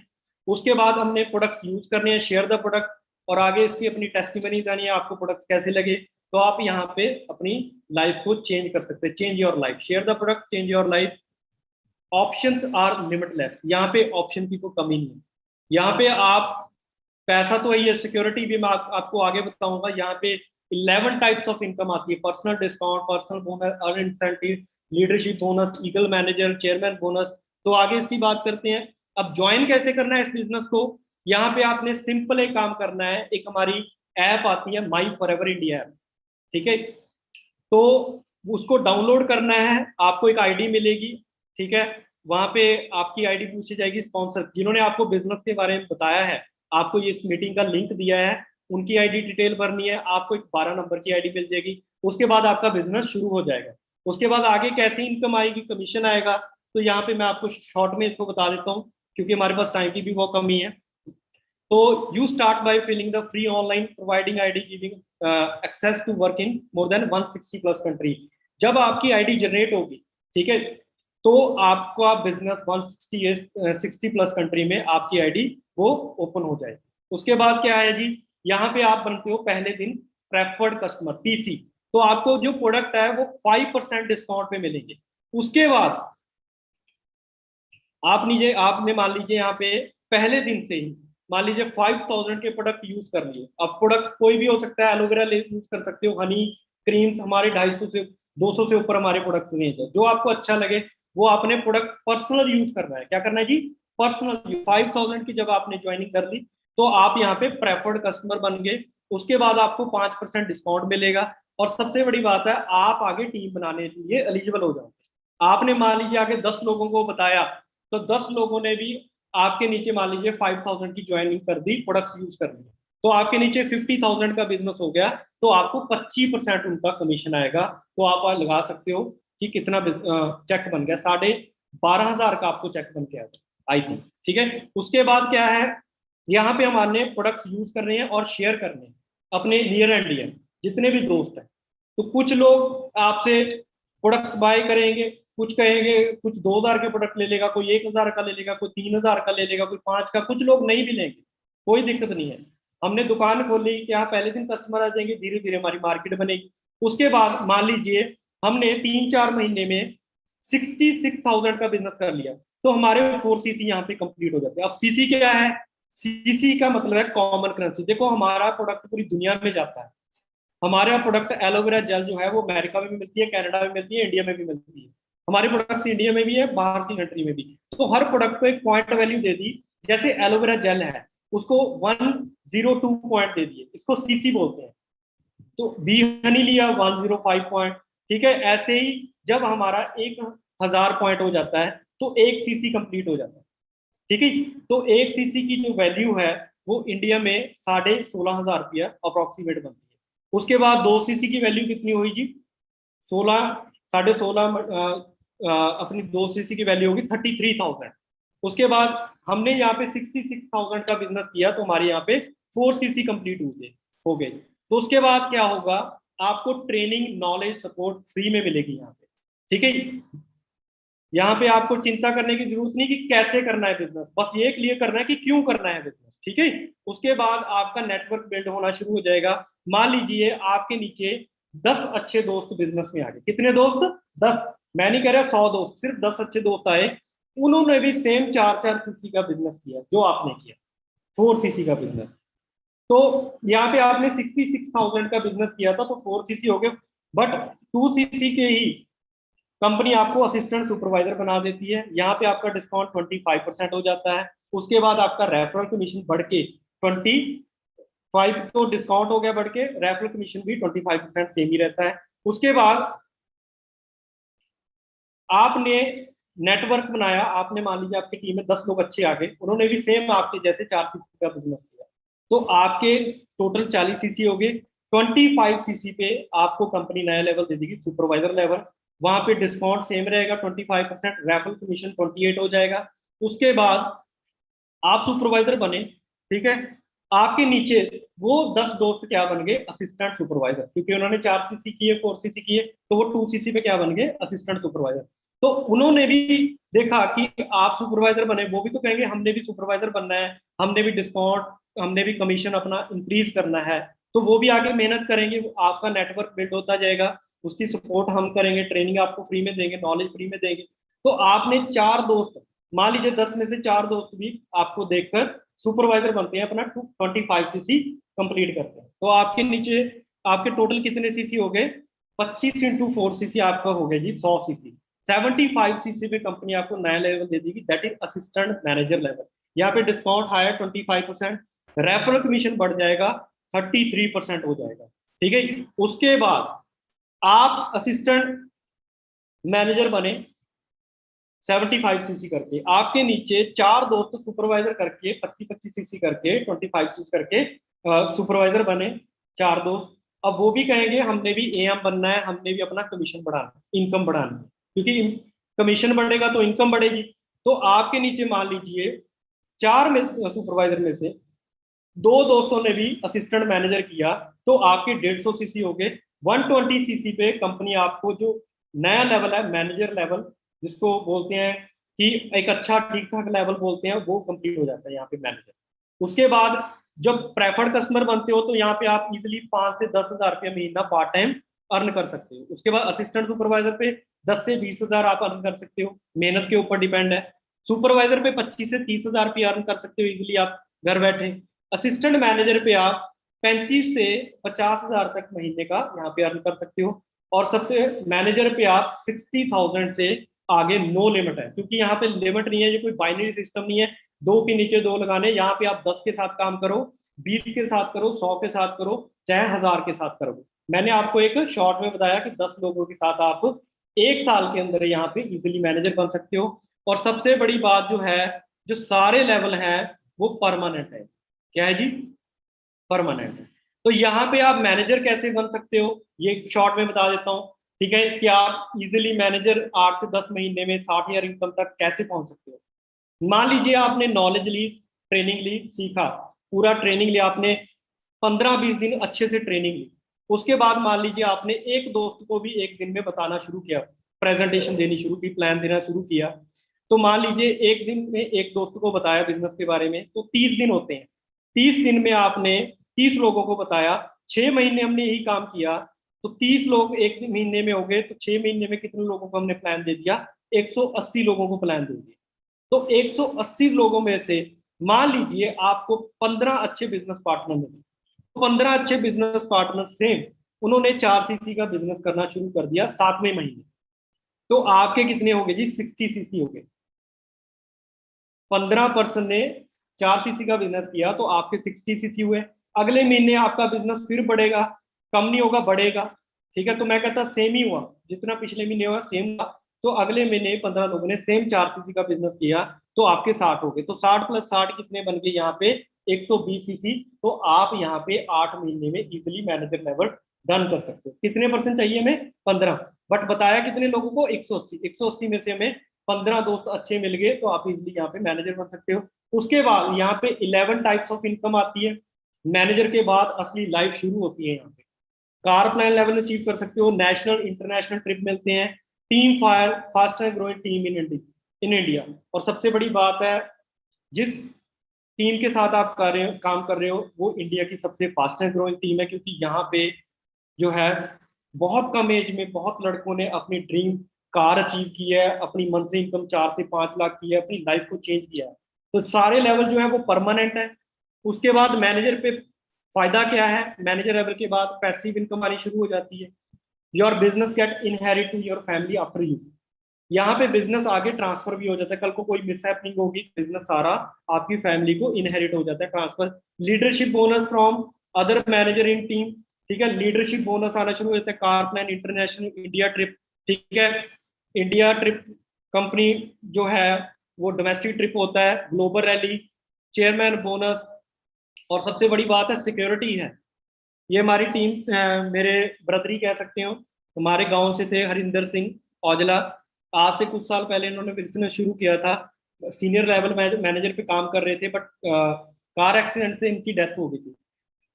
उसके बाद हमने प्रोडक्ट यूज करने हैं, शेयर द प्रोडक्ट, और आगे इसकी अपनी टेस्टिमनी देनी है, आपको प्रोडक्ट कैसे लगे, तो आप यहाँ पे अपनी लाइफ को चेंज कर सकते हैं। Change your life, share the product, change your life. Options are limitless, यहाँ पे ऑप्शन की कोई कमी नहीं है। यहाँ पे आप, पैसा तो है, सिक्योरिटी भी मैं आपको आगे बताऊंगा। यहाँ पे 11 टाइप्स ऑफ इनकम आती है, personal discount, personal bonus, earn incentive, leadership bonus, eagle manager, chairman bonus. तो आगे इसकी बात करते हैं। अब ज्वाइन कैसे करना है इस बिजनेस को, यहाँ पे आपने सिंपल एक काम करना है, एक हमारी ऐप आती है माई फॉरएवर इंडिया ऐप, ठीक है, तो उसको डाउनलोड करना है, आपको एक आईडी मिलेगी, ठीक है, वहां पे आपकी आईडी पूछी जाएगी। स्पॉन्सर जिन्होंने आपको बिजनेस के बारे में बताया है, आपको ये इस मीटिंग का लिंक दिया है, उनकी आईडी डिटेल भरनी है, आपको एक 12 नंबर की आईडी मिल जाएगी। उसके बाद आपका बिजनेस शुरू हो जाएगा। उसके बाद आगे कैसे इनकम आएगी, कमीशन आएगा, तो यहाँ पे मैं आपको शॉर्ट में इसको बता देता हूँ, क्योंकि हमारे पास टाइम की भी बहुत कमी है। तो you start by filling the free online providing ID giving access to work in more than 160+ country. जब आपकी आईडी जनरेट होगी, ठीक है, तो आपका बिजनेस 160+ कंट्री में आपकी आईडी वो ओपन हो जाएगी। उसके बाद क्या है जी, यहाँ पे आप बनते हो पहले दिन प्रेफर्ड कस्टमर, PC, तो आपको जो प्रोडक्ट है वो 5% डिस्काउंट पे मिलेंगे। उसके बाद आपने मान लीजिए यहाँ पे पहले दिन से ही मान लीजिए 5000 के प्रोडक्ट यूज कर लिए। अब प्रोडक्ट कोई भी हो सकता है, एलोवेरा यूज कर सकते हो, हनी क्रीम्स हमारे 250 से 200 से ऊपर हमारे प्रोडक्ट रेंज है, जो आपको अच्छा लगे वो आपने प्रोडक्ट पर्सनल यूज करना है। क्या करना है जी, पर्सनल। 5000 की जब आपने ज्वाइनिंग कर ली तो आप यहाँ पे प्रेफर्ड कस्टमर बन गए। उसके बाद आपको 5% डिस्काउंट मिलेगा, और सबसे बड़ी बात है आप आगे टीम बनाने के लिए एलिजिबल हो जाओगे। आपने मान लीजिए आगे 10 लोगों को बताया, तो 10 लोगों ने भी आपके नीचे मान लीजिए 5000 की ज्वाइनिंग कर दी, प्रोडक्ट्स यूज कर लिए, तो आपके नीचे 50,000 का बिजनेस हो गया, तो आपको 25% उनका कमीशन आएगा। तो आप लगा सकते हो कि कितना चेक बन गया, 12,500 का आपको चेक बन के आएगा, आई थिंक, ठीक है। उसके बाद क्या है, यहाँ पे हमारे प्रोडक्ट्स यूज कर रहे हैं और शेयर कर रहे हैं अपने नियर एंड डियर जितने भी दोस्त हैं। तो कुछ लोग आपसे प्रोडक्ट्स बाय करेंगे, कुछ कहेंगे, कुछ 2000 के प्रोडक्ट ले लेगा, कोई 1000 का ले लेगा, कोई 3000 का ले लेगा, कोई 5 का, कुछ लोग नहीं भी लेंगे, कोई दिक्कत नहीं है। हमने दुकान खोली, क्या पहले दिन कस्टमर आ जाएंगे? धीरे धीरे हमारी मार्केट बनेगी। उसके बाद मान लीजिए हमने 3-4 महीने में 66,000 का बिजनेस कर लिया, तो हमारे 4 सीसी यहाँ पे कंप्लीट हो जाते हैं। अब सीसी क्या है? सीसी का मतलब है कॉमन करेंसी। देखो हमारा प्रोडक्ट पूरी दुनिया में जाता है। हमारे प्रोडक्ट एलोवेरा जेल जो है वो अमेरिका में भी मिलती है, कनाडा में मिलती है, इंडिया में भी मिलती है। हमारे प्रोडक्ट्स इंडिया में भी है, बाहर की कंट्री में भी। तो हर प्रोडक्ट को एक पॉइंट वैल्यू दे दी। जैसे एलोवेरा जेल है, उसको 102 पॉइंट दे दिए, इसको सीसी बोलते हैं। तो बी हनी लिया 105 पॉइंट, ठीक है। ऐसे ही जब हमारा 1000 पॉइंट हो जाता है तो 1 सीसी कंप्लीट हो जाता है, ठीक है। तो 1 सीसी की जो वैल्यू है वो इंडिया में 16,500 रुपया अप्रोक्सीमेट बनती है। उसके बाद 2 सीसी की वैल्यू कितनी हुई जी? 16 अपनी 2 सीसी की वैल्यू होगी 33,000। उसके बाद हमने यहाँ पे 66,000 का बिजनेस किया, तो हमारे यहाँ पे 4 सीसी कंप्लीट हो गए। तो उसके बाद क्या होगा? आपको ट्रेनिंग, नॉलेज, सपोर्ट फ्री में मिलेगी यहाँ पे, ठीक है। यहाँ पे आपको चिंता करने की जरूरत नहीं कि कैसे करना है बिजनेस, बस ये क्लियर करना है कि क्यों करना है बिजनेस, ठीक है। उसके बाद आपका नेटवर्क बिल्ड होना शुरू हो जाएगा। मान लीजिए आपके नीचे 10 अच्छे दोस्त बिजनेस में आ गए। कितने दोस्त? 10। मैं नहीं कह रहा 100 दोस्त, सिर्फ 10 अच्छे दोस्त आए। उन्होंने भी सेम 4-4 सीसी का बिजनेस किया जो आपने किया, 4 सीसी का बिजनेस। तो यहाँ पे आपने 66,000 का बिजनेस किया था, तो 4 सीसी हो गए। बट 2 सीसी के ही कंपनी आपको असिस्टेंट सुपरवाइजर बना देती है। यहाँ पे आपका डिस्काउंट 25% हो जाता है। उसके बाद आपका रेफरल कमीशन बढ़ के 25, तो डिस्काउंट हो गया बढ़ के, रेफरल कमीशन भी 25% सेम ही रहता है। उसके बाद आपने नेटवर्क बनाया, आपने मान लीजिए आपकी टीम में 10 लोग अच्छे आ गए, उन्होंने भी सेम आपके जैसे 4 सीसी का बिजनेस किया, तो आपके टोटल 40 सीसी हो गए। 25 सीसी पे आपको कंपनी नया लेवल दे देगी, सुपरवाइजर लेवल। वहां पे डिस्काउंट सेम रहेगा 25%, रेफरल कमीशन 28 हो जाएगा। उसके बाद आप सुपरवाइजर बने, ठीक है। आपके नीचे वो 10 दोस्त क्या बन गए? असिस्टेंट सुपरवाइजर, क्योंकि उन्होंने 4 सीसी किए, 4 सीसी किए, तो वो 2 सीसी पे क्या बन गए? Assistant supervisor. तो उन्होंने भी देखा कि आप सुपरवाइजर बने, वो भी तो कहेंगे हमने भी सुपरवाइजर बनना है, हमने भी डिस्काउंट, हमने भी कमीशन अपना इंक्रीज करना है। तो वो भी आगे मेहनत करेंगे, आपका नेटवर्क बिल्ड होता जाएगा, उसकी सपोर्ट हम करेंगे, ट्रेनिंग आपको फ्री में देंगे, नॉलेज फ्री में देंगे। तो आपने 4 दोस्त, मान लीजिए 10 में से 4 दोस्त भी आपको देखकर सुपरवाइजर बनते हैं, अपना 25 सीसी कंप्लीट करते हैं। तो आपके नीचे आपके टोटल कितने सीसी हो गए? 25 इंटू 4 सीसी आपका हो गया जी 100 सीसी। 75 सीसी पे कंपनी आपको नया लेवल दे देगी, that is assistant manager level. यहाँ पे डिस्काउंट हायर 25%, रेफरल कमीशन बढ़ जाएगा 33% हो जाएगा, ठीक है। उसके बाद आप असिस्टेंट मैनेजर बने 75 सीसी करके, आपके नीचे 4 दोस्त सुपरवाइजर करके 25-25 सीसी करके 25 सीसी करके सुपरवाइजर बने 4 दोस्त। अब वो भी कहेंगे हमने भी एएम बनना है, हमने भी अपना कमीशन बढ़ाना, इनकम बढ़ानी है, क्योंकि कमीशन बढ़ेगा तो इनकम बढ़ेगी। तो आपके नीचे मान लीजिए 4 में सुपरवाइजर में से 2 दोस्तों ने भी असिस्टेंट मैनेजर किया, तो आपके 150 सीसी हो गए। 120 सीसी पे कंपनी आपको जो नया लेवल है मैनेजर लेवल, जिसको बोलते हैं कि एक अच्छा ठीक ठाक लेवल बोलते हैं, वो कंप्लीट हो जाता है यहाँ पे मैनेजर। उसके बाद जब प्रेफर्ड कस्टमर बनते हो तो यहाँ पे आप इजिली 5 से 10,000 रुपया महीना पार्ट टाइम अर्न कर सकते हो। उसके बाद असिस्टेंट सुपरवाइजर पे 10 से 20,000 आप अर्न कर सकते हो, मेहनत के ऊपर डिपेंड है। सुपरवाइजर पे 25 से 30,000 रुपया अर्न कर सकते हो इजिली आप घर बैठे। असिस्टेंट मैनेजर पे आप 35 से 50,000 तक महीने का यहाँ पे अर्न कर सकते हो। और सबसे मैनेजर पे आप 60,000 से आगे नो लिमिट है, क्योंकि यहाँ पे लिमिट नहीं है, ये कोई बाइनरी सिस्टम नहीं है 2 के नीचे 2 लगाने। यहाँ पे आप 10 के साथ काम करो, 20 के साथ करो, 100 के साथ करो, चाहे 1000 के साथ करो। मैंने आपको एक शॉर्ट में बताया कि 10 लोगों के साथ आप 1 साल के अंदर यहाँ पे इजिली मैनेजर बन सकते हो। और सबसे बड़ी बात जो है, जो सारे लेवल है वो परमानेंट है। क्या है जी? परमानेंट है। तो यहाँ पे आप मैनेजर कैसे बन सकते हो ये शॉर्ट में बता देता हूँ, ठीक है। कि आप इजिली मैनेजर 8 से 10 महीने में 60,000 इनकम तक कैसे पहुंच सकते हो। मान लीजिए आपने नॉलेज ली, ट्रेनिंग ली, सीखा, पूरा ट्रेनिंग लिया आपने, 15-20 दिन अच्छे से ट्रेनिंग ली। उसके बाद मान लीजिए आपने एक दोस्त को भी एक दिन में बताना शुरू किया, प्रेजेंटेशन देनी शुरू की, प्लान देना शुरू किया। तो मान लीजिए एक दिन में एक दोस्त को बताया बिजनेस के बारे में, तो 30 दिन होते हैं। 30 दिन में आपने 30 लोगों को बताया, 6 महीने हमने यही काम किया, तो 30 लोग एक महीने में हो गए, तो 6 महीने में कितने लोगों को हमने प्लान दे दिया? 180 लोगों को प्लान दे दिया। तो 180 लोगों में से मान लीजिए आपको 15 अच्छे बिजनेस पार्टनर मिले, 15 अच्छे बिजनेस पार्टनर से उन्होंने 4 सीसी का बिजनेस करना शुरू कर दिया 7वें महीने, तो आपके कितने हो गए जी? 60 सीसी हो गए। 15% ने 4 सीसी का बिजनेस किया तो आपके 60 सीसी हुए। अगले महीने आपका बिजनेस फिर बढ़ेगा, कम नहीं होगा, बढ़ेगा। ठीक है, तो मैं कहता सेम ही हुआ, जितना पिछले महीने हुआ सेम हुआ। तो अगले महीने 15 लोगों ने सेम 4 सीसी का बिजनेस किया तो आपके 60 हो गए। तो 60 + 60 कितने बन गए यहाँ पे? 120 सीसी। तो आप यहाँ पे 8 महीने में इजिली मैनेजर लेवल डन कर सकते हो। कितने परसेंट चाहिए हमें? 15। बट बताया कितने लोगों को? 180। 180 में से हमें 15 दोस्त अच्छे मिल गए तो आप इजिली यहाँ पे मैनेजर बन सकते हो। उसके बाद यहाँ पे 11 टाइप्स ऑफ इनकम आती है। मैनेजर के बाद असली लाइफ शुरू होती है। यहाँ पे कार प्लान लेवल अचीव कर सकते हो, नेशनल इंटरनेशनल ट्रिप मिलते हैं, team fire fast and growing team in India. और सबसे बड़ी बात है, जिस टीम के साथ आप काम कर रहे हो वो इंडिया की सबसे फास्ट एंड ग्रोइंग टीम है, क्योंकि यहाँ पे जो है बहुत कम एज में बहुत लड़कों ने अपनी ड्रीम कार अचीव की है, अपनी मंथली इनकम 4 से 5 लाख की है, अपनी लाइफ को चेंज किया है। तो सारे लेवल जो है वो परमानेंट है। उसके बाद मैनेजर पे फायदा क्या है? मैनेजर लेवल के बाद पैसिव इनकम आनी शुरू हो जाती है। Your business get inherit to your family after you. यहाँ पे बिजनेस आगे ट्रांसफर भी हो जाता है। कल को कोई मिसहैपनिंग होगी, बिजनेस सारा आपकी फैमिली को इनहेरिट हो जाता है, transfer. Leadership bonus from other manager in team. ठीक है, लीडरशिप बोनस आना शुरू हो जाता है। Car plan international India trip, ठीक है, इंडिया ट्रिप कंपनी जो है वो डोमेस्टिक ट्रिप होता है, ग्लोबल रैली, चेयरमैन बोनस। और सबसे बड़ी बात है सिक्योरिटी है। ये हमारी टीम मेरे ब्रदर ही कह सकते हो, हमारे गांव से थे, हरिंदर सिंह औजला। आज से कुछ साल पहले इन्होंने बिजनेस शुरू किया था, सीनियर लेवल मैनेजर पे काम कर रहे थे, बट कार एक्सीडेंट से इनकी डेथ हो गई थी।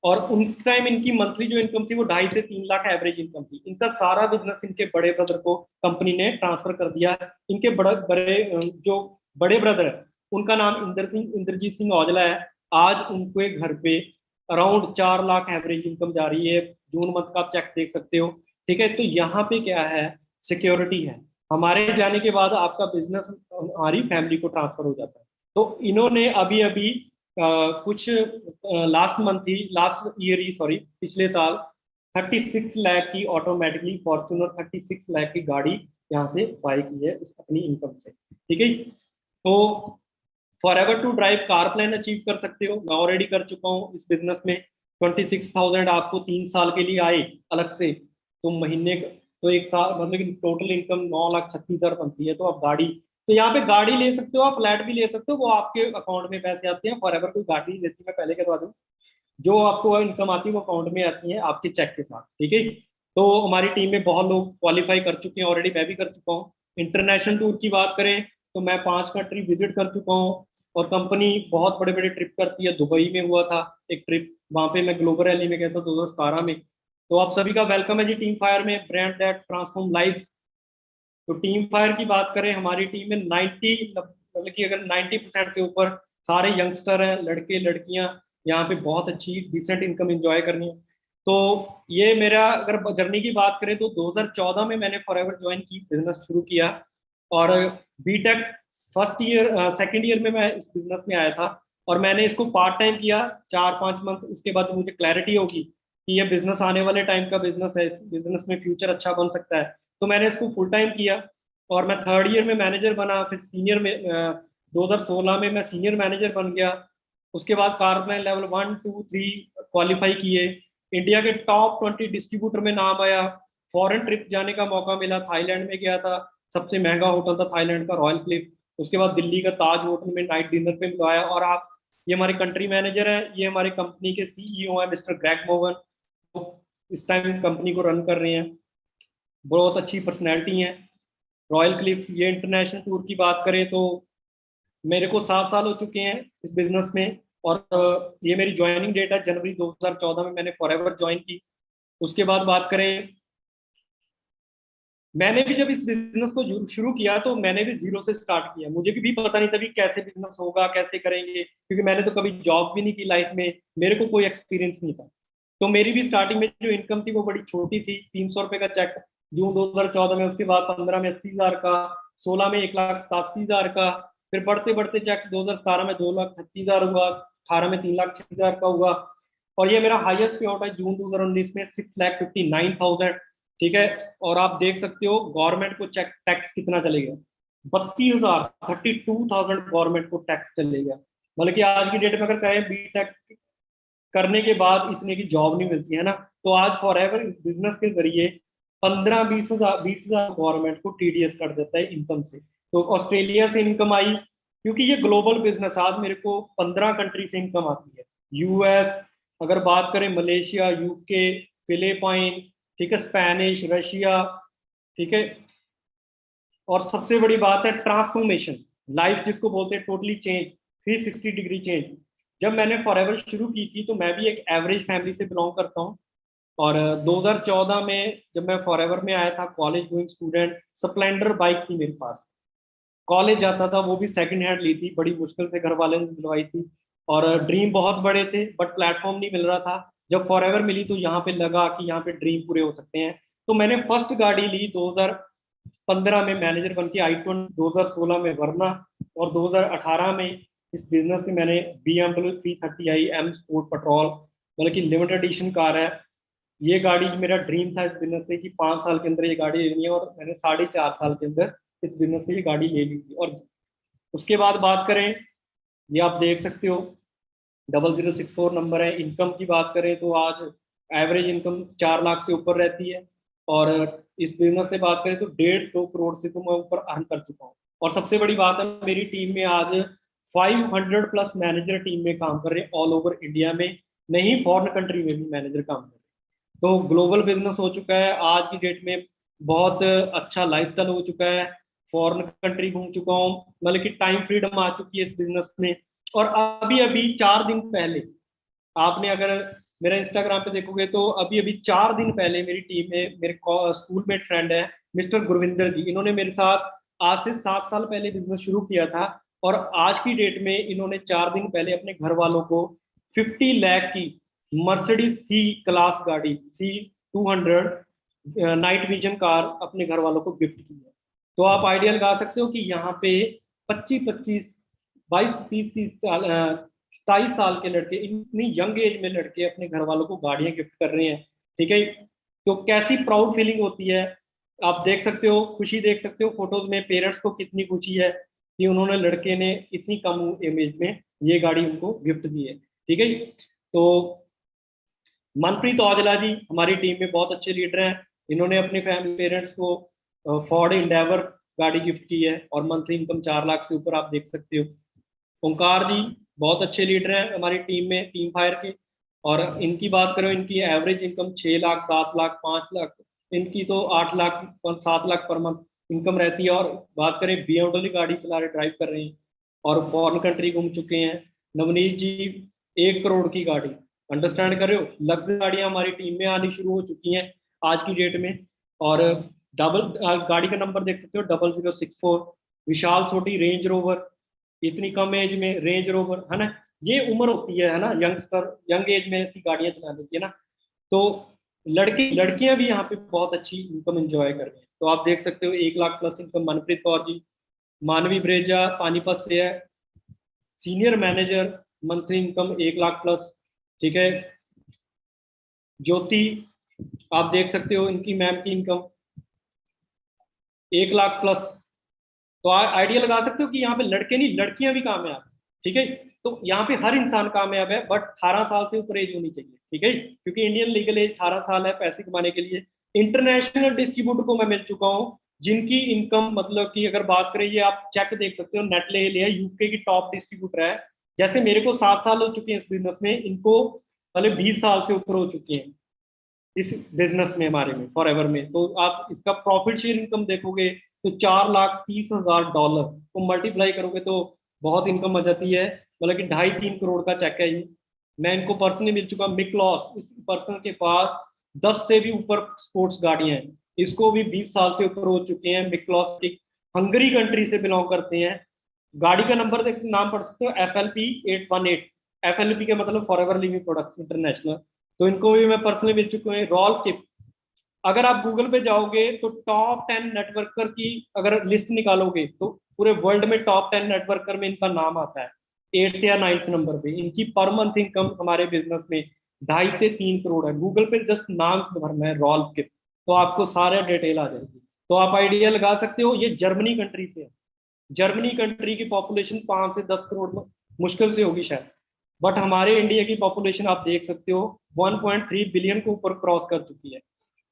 और उस टाइम इनकी मंथली जो इनकम थी वो 2.5 से 3 लाख एवरेज इनकम थी। इनका सारा बिजनेस इनके बड़े ब्रदर को कंपनी ने ट्रांसफर कर दिया। इनके जो बड़े ब्रदर है उनका नाम इंद्रजीत सिंह औजला है। आज उनके घर पे अराउंड 4 लाख एवरेज इनकम जा रही है। जून मंथ का आप चेक देख सकते हो। ठीक है, तो यहाँ पे क्या है? सिक्योरिटी है। हमारे जाने के बाद आपका बिजनेस हमारी फैमिली को ट्रांसफर हो जाता है। तो इन्होंने अभी अभी कुछ लास्ट ईयर ही सॉरी पिछले साल 36 लाख की ऑटोमेटिकली फॉर्च्यूनर 36 लाख की गाड़ी यहाँ से बाई की है अपनी इनकम से। ठीक है, तो forever to drive car plan achieve कर सकते हो। मैं ऑलरेडी कर चुका हूँ इस बिजनेस में। 26,000 आपको 3 साल के लिए आए अलग से, तो महीने तो एक साल मतलब कि टोटल इनकम 9,36,000 बनती है। तो आप गाड़ी, तो यहाँ पे गाड़ी ले सकते हो, आप फ्लैट भी ले सकते हो, वो आपके अकाउंट में पैसे आते हैं। फॉर एवर कोई गाड़ी नहीं देती, मैं पहले कहवा दूँ, जो आपको इनकम आती है वो अकाउंट में आती है आपके चेक के साथ। ठीक है, तो हमारी टीम में बहुत लोग क्वालिफाई कर चुके हैं ऑलरेडी, मैं भी कर चुका हूँ। इंटरनेशनल टूर की बात करें तो मैं 5 कंट्री विजिट कर चुका हूँ। और कंपनी बहुत बड़े बड़े ट्रिप करती है। दुबई में हुआ था एक ट्रिप, वहां पे मैं ग्लोबल रैली में गया था 2017 में। तो आप सभी का वेलकम है जी टीम फायर में, ब्रांड दैट ट्रांसफॉर्म लाइफ। तो टीम फायर की बात करें, हमारी टीम में 90 मतलब कि अगर 90% से ऊपर सारे यंगस्टर हैं, लड़के लड़कियां। यहाँ पे बहुत अच्छी डिसेंट इनकम एंजॉय करनी है। तो ये मेरा अगर जर्नी की बात करें तो 2014 में मैंने फॉरएवर ज्वाइन की, बिजनेस शुरू किया। और BTech first year second year में मैं इस बिजनेस में आया था। और मैंने इसको पार्ट टाइम किया 4-5 मंथ। उसके बाद मुझे क्लैरिटी होगी कि ये बिजनेस आने वाले टाइम का बिजनेस है, बिजनेस में फ्यूचर अच्छा बन सकता है, तो मैंने इसको फुल टाइम किया। और मैं थर्ड ईयर में मैनेजर बना, फिर सीनियर में 2016 में मैं सीनियर मैनेजर बन गया। उसके बाद कार प्लान लेवल 1, 2, 3 क्वालिफाई किए। इंडिया के टॉप 20 डिस्ट्रीब्यूटर में नाम आया। फॉरेन ट्रिप जाने का मौका मिला, थाईलैंड में गया था, सबसे महंगा होटल था थाईलैंड का रॉयल क्लिफ। उसके बाद दिल्ली का ताज होटल में नाइट डिनर पे बुलाया। और आप, ये हमारे कंट्री मैनेजर हैं, ये हमारे कंपनी के सीईओ हैं मिस्टर ग्रेग मोगन, तो इस टाइम कंपनी को रन कर रहे हैं, बहुत अच्छी पर्सनैलिटी हैं। रॉयल क्लिफ, ये इंटरनेशनल टूर की बात करें तो मेरे को 7 साल हो चुके हैं इस बिजनेस में। और ये मेरी ज्वाइनिंग डेट है जनवरी 2014 में मैंने फॉरएवर ज्वाइन की। उसके बाद बात करें मैंने भी जब इस बिजनेस को शुरू किया तो मैंने भी जीरो से स्टार्ट किया, मुझे भी पता नहीं था कि कैसे बिजनेस होगा, कैसे करेंगे, क्योंकि मैंने तो कभी जॉब भी नहीं की लाइफ में, मेरे को कोई एक्सपीरियंस नहीं था। तो मेरी भी स्टार्टिंग में जो इनकम थी वो बड़ी छोटी थी, 300 रुपए का चेक जून 2014 में, उसके बाद 15 में 80,000 का, 16 में 1,87,000 का, फिर बढ़ते बढ़ते चेक 2017 में 2,38,000 हुआ, 18 में 3,06,000 का हुआ, और ये मेरा हाईएस्ट पे आउट है जून 2019 में 6,59,000। ठीक है, और आप देख सकते हो गवर्नमेंट को चेक टैक्स कितना चलेगा, 32,000 गवर्नमेंट को टैक्स चलेगा। मतलब कि आज की डेट में अगर कहें बी टेक करने के बाद इतने की जॉब नहीं मिलती है ना, तो आज फॉर एवर इस बिजनेस के जरिए 15-20 हजार गवर्नमेंट को टीडीएस कर देता है इनकम से। तो ऑस्ट्रेलिया से इनकम आई, क्योंकि ये ग्लोबल बिजनेस, आज मेरे को 15 कंट्री से इनकम आती है। यूएस, अगर बात करें मलेशिया, यूके, फिलीपाइन, ठीक है, स्पेनिश, रशिया, ठीक है। और सबसे बड़ी बात है ट्रांसफॉर्मेशन, लाइफ जिसको बोलते हैं टोटली चेंज, 360 डिग्री चेंज। जब मैंने फॉरएवर शुरू की थी तो मैं भी एक एवरेज फैमिली से बिलोंग करता हूँ, और 2014 में जब मैं फॉरएवर में आया था, college going student, Splendor bike थी मेरे पास, कॉलेज जाता था, वो भी सेकंड हैंड ली थी, बड़ी मुश्किल से घर वाले ने दिलवाई थी, और ड्रीम बहुत बड़े थे बट प्लेटफॉर्म नहीं मिल रहा था। जब फॉरएवर मिली तो यहाँ पे लगा कि यहाँ पे ड्रीम पूरे हो सकते हैं, तो मैंने फर्स्ट गाड़ी ली 2015 में मैनेजर बन के i20, 2016 में वरना, और 2018 में इस बिजनेस में मैंने BMW 330i M sport petrol, मतलब कि लिमिटेड एडिशन कार है। ये गाड़ी मेरा ड्रीम था इस बिजनेस से कि 5 साल के अंदर ये गाड़ी लेनी है, और मैंने 4.5 साल के अंदर इस बिजनेस से ये गाड़ी ले ली थी। और उसके बाद बात करें, ये आप देख सकते हो 0064 नंबर है। इनकम की बात करें तो आज एवरेज इनकम 4 लाख से ऊपर रहती है, और इस बिजनेस से बात करें तो 1.5-2 करोड़ से तो मैं ऊपर अर्न कर चुका हूँ। और सबसे बड़ी बात है, मेरी टीम में आज 500 प्लस मैनेजर टीम में काम कर रहे हैं, ऑल ओवर इंडिया में, नहीं फॉरेन कंट्री में भी मैनेजर काम कर रहे हैं। तो ग्लोबल बिजनेस हो चुका है आज की डेट में, बहुत अच्छा लाइफस्टाइल हो चुका है, फॉरेन कंट्री घूम चुका हूँ, मतलब कि टाइम फ्रीडम आ चुकी है इस बिजनेस में। और अभी अभी 4 दिन पहले, आपने अगर मेरा इंस्टाग्राम पे देखोगे तो अभी अभी 4 दिन पहले मेरी टीम में मेरे स्कूलमेट फ्रेंड है मिस्टर गुरविंदर जी, इन्होंने मेरे साथ आज से 7 साल पहले बिजनेस शुरू किया था, और आज की डेट में इन्होंने 4 दिन पहले अपने घर वालों को 50 लाख की मर्सिडीज सी क्लास गाड़ी C200 नाइट विजन कार अपने घर वालों को गिफ्ट की है। तो आप आइडिया लगा सकते हो कि यहाँ पे 25-25, 22-30 साल, 27 साल के लड़के, इतनी यंग एज में लड़के अपने घर वालों को गाड़ियां गिफ्ट कर रहे हैं। ठीक है, तो कैसी प्राउड फीलिंग होती है, आप देख सकते हो, खुशी देख सकते हो फोटोज में, पेरेंट्स को कितनी खुशी है कि उन्होंने, लड़के ने इतनी कम एज में ये गाड़ी उनको गिफ्ट दी है। ठीक है, तो मनप्रीत औजला जी हमारी टीम में बहुत अच्छे लीडर हैं, इन्होंने अपने फैमिली पेरेंट्स को फॉर्ड इंडेवर गाड़ी गिफ्ट की है, और मंथली इनकम 4 लाख से ऊपर आप देख सकते हो। ओंकार जी बहुत अच्छे लीडर हैं हमारी टीम में, टीम फायर के, और इनकी बात करो, इनकी एवरेज इनकम 6 लाख, 7 लाख, 5 लाख, इनकी तो 8 lakh 7 lakh per month income रहती है। और बात करें BMW गाड़ी चला रहे, ड्राइव कर रहे हैं, और फॉरेन कंट्री घूम चुके हैं। नवनीत जी 1 करोड़ की गाड़ी, अंडरस्टैंड कर रहे हो, लग्जरी गाड़ियां हमारी टीम में आनी शुरू हो चुकी हैं आज की डेट में। और डबल गाड़ी का नंबर देख सकते हो 0064, विशाल सोटी रेंज रोवर, इतनी कम एज में रेंज रोवर, है ना, ये उम्र होती है ना, यंगस्टर यंग एज में ऐसी गाड़ियां चलाने की, है ना। तो लड़के लड़कियां भी यहाँ पे बहुत अच्छी इनकम एंजॉय कर रहे हैं। तो आप देख सकते हो 1 लाख प्लस इनकम मनप्रीत कौर जी, मानवी ब्रेजा पानीपत से है, senior manager, monthly income 1 lakh plus. ठीक है, ज्योति आप देख सकते हो, इनकी मैम की इनकम 1 लाख प्लस। तो आइडिया लगा सकते हो कि यहाँ पे लड़के नहीं, लड़कियां भी कामयाब है। ठीक है, तो यहाँ पे हर इंसान कामयाब है, बट 18 साल से ऊपर एज होनी चाहिए। ठीक है, क्योंकि इंडियन लीगल एज 18 साल है पैसे कमाने के लिए। इंटरनेशनल डिस्ट्रीब्यूटर को मैं मिल चुका हूँ जिनकी इनकम, मतलब कि अगर बात करें, ये आप चेक देख सकते हो, नेटले हिल है, यूके की टॉप डिस्ट्रीब्यूटर है। जैसे मेरे को 7 साल हो चुके हैं इस बिजनेस में, इनको पहले 20 साल से ऊपर हो चुके हैं इस बिजनेस में हमारे में, फॉरएवर में। तो आप इसका प्रॉफिट शेयर इनकम देखोगे तो $4,30,000 को मल्टीप्लाई करोगे तो बहुत इनकम आ जाती है, मतलब कि 2.5-3 करोड़ का चेक है ये। मैं इनको पर्सनली मिल चुका, मिक लॉस, इस पर्सन के पास 10 से भी ऊपर स्पोर्ट्स गाड़ियां हैं, इसको भी 20 साल से ऊपर हो चुके हैं। मिक्लोस्टिक हंगरी कंट्री से बिलोंग करते हैं। गाड़ी का नंबर देख नाम पढ़ सकते हो, FLP 818। FLP का मतलब फॉरएवर लिविंग प्रोडक्ट्स इंटरनेशनल। तो इनको भी मैं पर्सनली बेच चुका हूँ। रॉल्फ टिप, अगर आप गूगल पे जाओगे तो टॉप 10 नेटवर्कर की अगर लिस्ट निकालोगे तो पूरे वर्ल्ड में टॉप 10 नेटवर्कर में इनका नाम आता है 8th या 9th नंबर पे। इनकी पर मंथ इनकम हमारे बिजनेस में 2.5 से 3 करोड़ है। गूगल पे जस्ट नाम भरना है रॉल्फ टिप, तो आपको सारे डिटेल आ जाएगी। तो आप आइडिया लगा सकते हो, ये जर्मनी कंट्री से है। जर्मनी कंट्री की पॉपुलेशन 5 से 10 करोड़ मुश्किल से होगी शायद, बट हमारे इंडिया की पॉपुलेशन आप देख सकते हो 1.3 बिलियन को ऊपर क्रॉस कर चुकी है।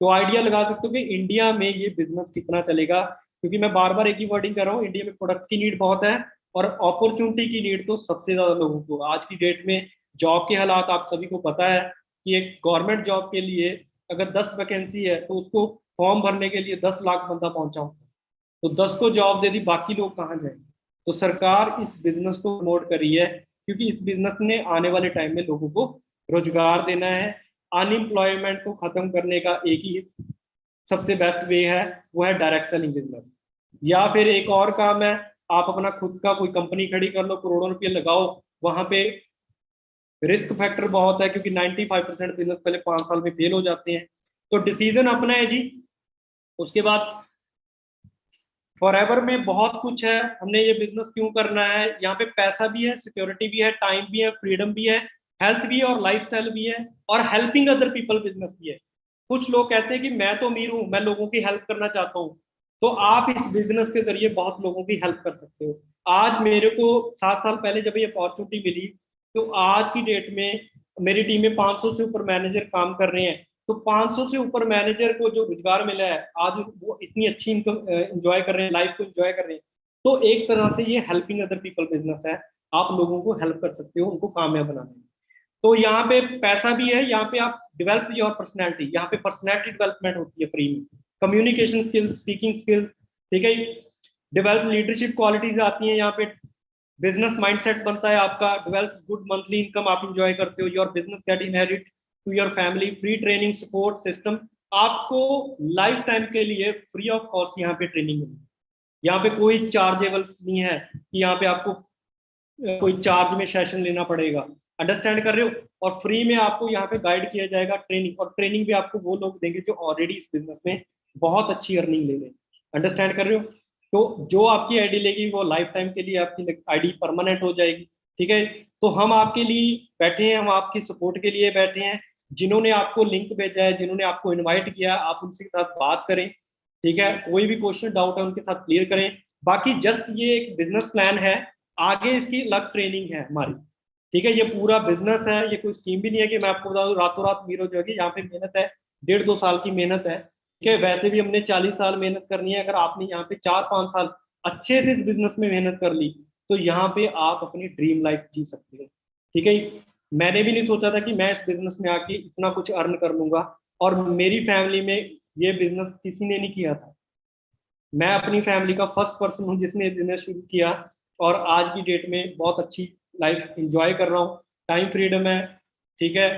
तो आइडिया लगा सकते हो कि इंडिया में ये बिजनेस कितना चलेगा, क्योंकि मैं बार बार एक ही वर्डिंग कर रहा हूँ, इंडिया में प्रोडक्ट की नीड बहुत है और अपॉर्चुनिटी की नीड तो सबसे ज्यादा लोगों को। आज की डेट में जॉब के हालात आप सभी को पता है कि एक गवर्नमेंट जॉब के लिए अगर 10 वैकेंसी है तो उसको फॉर्म भरने के लिए 10 लाख बंदा पहुंचा होता है। तो 10 को जॉब दे दी, बाकी लोग कहाँ जाएंगे। तो सरकार इस बिजनेस को प्रमोट कर रही है, क्योंकि इस बिजनेस ने आने वाले टाइम में लोगों को रोजगार देना है। अनएम्प्लॉयमेंट को खत्म करने का एक ही सबसे बेस्ट वे है, वो है डायरेक्ट सेलिंग बिजनेस। या फिर एक और काम है, आप अपना खुद का कोई कंपनी खड़ी कर लो, करोड़ों रुपये लगाओ। वहां पे रिस्क फैक्टर बहुत है, क्योंकि 95% बिजनेस पहले 5 साल में फेल हो जाते हैं। तो डिसीजन अपना है जी। उसके बाद फॉरएवर में बहुत कुछ है, हमने ये बिजनेस क्यों करना है। यहाँ पे पैसा भी है, सिक्योरिटी भी है, टाइम भी है, फ्रीडम भी है, हेल्थ भी है और लाइफस्टाइल भी है, और हेल्पिंग अदर पीपल बिजनेस भी है। कुछ लोग कहते हैं कि मैं तो अमीर हूँ, मैं लोगों की हेल्प करना चाहता हूँ, तो आप इस बिजनेस के जरिए बहुत लोगों की हेल्प कर सकते हो। आज मेरे को 7 साल पहले जब ये अपॉर्चुनिटी मिली, तो आज की डेट में मेरी टीम में 500 से ऊपर मैनेजर काम कर रहे हैं। तो 500 से ऊपर मैनेजर को जो रोजगार मिला है, आज वो इतनी अच्छी इनकम एंजॉय कर रहे हैं, लाइफ को एंजॉय कर रहे हैं। तो एक तरह से ये हेल्पिंग अदर पीपल बिजनेस है, आप लोगों को हेल्प कर सकते हो उनको कामयाब बनाने में। तो यहाँ पे पैसा भी है, यहाँ पे आप डेवलप योर पर्सनैलिटी, यहाँ पे पर्सनैलिटी डेवलपमेंट होती है फ्री में। कम्युनिकेशन स्किल्स, स्पीकिंग स्किल्स, ठीक है, डेवलप लीडरशिप क्वालिटीज आती हैं यहाँ पे। बिजनेस माइंडसेट बनता है आपका, डेवलप गुड मंथली इनकम आप इंजॉय करते हो, your business get inherit to your family, free training support system. आपको लाइफ टाइम के लिए फ्री ऑफ कॉस्ट यहाँ पे ट्रेनिंग मिलेगी। यहाँ पे कोई चार्जेबल नहीं है कि यहाँ पे आपको कोई चार्ज में सेशन लेना पड़ेगा। अंडरस्टैंड कर रहे हो। और फ्री में आपको यहाँ पे गाइड किया जाएगा ट्रेनिंग, और ट्रेनिंग भी आपको वो लोग देंगे जो ऑलरेडी इस बिजनेस में बहुत अच्छी अर्निंग ले रहे हैं। अंडरस्टैंड कर रहे हो। तो जो आपकी आईडी लेगी वो लाइफ टाइम के लिए आपकी आईडी परमानेंट हो जाएगी। ठीक है। तो हम आपके लिए बैठे हैं, हम आपकी सपोर्ट के लिए बैठे हैं। जिन्होंने आपको लिंक भेजा है, जिन्होंने आपको इनवाइट किया, आप उनके साथ बात करें। ठीक है। कोई भी क्वेश्चन डाउट है उनके साथ क्लियर करें। बाकी जस्ट ये एक बिजनेस प्लान है, आगे इसकी अलग ट्रेनिंग है हमारी। ठीक है। ये पूरा बिजनेस है, ये कोई स्कीम भी नहीं है कि मैं आपको बता दूं रातों रात अमीर हो जाएगी। यहाँ पे मेहनत है, 1.5-2 साल की मेहनत है। ठीक है। वैसे भी हमने 40 साल मेहनत करनी है। अगर आपने यहाँ पे 4-5 साल अच्छे से इस बिजनेस में मेहनत कर ली, तो यहाँ पे आप अपनी ड्रीम लाइफ जी सकते हो। ठीक है। मैंने भी नहीं सोचा था कि मैं इस बिजनेस में आके इतना कुछ अर्न कर लूंगा, और मेरी फैमिली में ये बिजनेस किसी ने नहीं किया था। मैं अपनी फैमिली का फर्स्ट पर्सन हूँ जिसने बिजनेस शुरू किया, और आज की डेट में बहुत अच्छी लाइफ एंजॉय कर रहा हूँ। टाइम फ्रीडम है। ठीक है।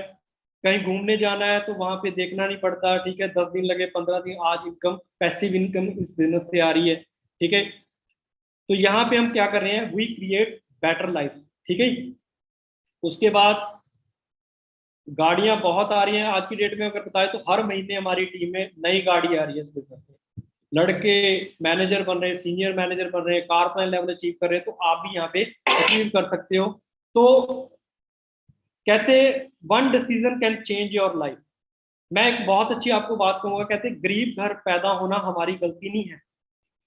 कहीं घूमने जाना है तो वहां पे देखना नहीं पड़ता। ठीक है। 10 दिन लगे, 15 दिन, आज इनकम, पैसिव इनकम इस बिजनेस से आ रही है। ठीक है। तो यहाँ पे हम क्या कर रहे हैं, वी क्रिएट बेटर लाइफ। ठीक है। उसके बाद गाड़ियां बहुत आ रही हैं आज की डेट में। अगर बताए तो हर महीने हमारी टीम में नई गाड़ी आ रही है इस बिजनेस में। लड़के मैनेजर बन रहे हैं, सीनियर मैनेजर बन रहे हैं, कारपोरेट लेवल अचीव कर रहे हैं। तो आप भी यहाँ पे अचीव कर सकते हो। तो कहते one decision can change your life. मैं एक बहुत अच्छी आपको बात कहूंगा, कहते गरीब घर पैदा होना हमारी गलती नहीं है,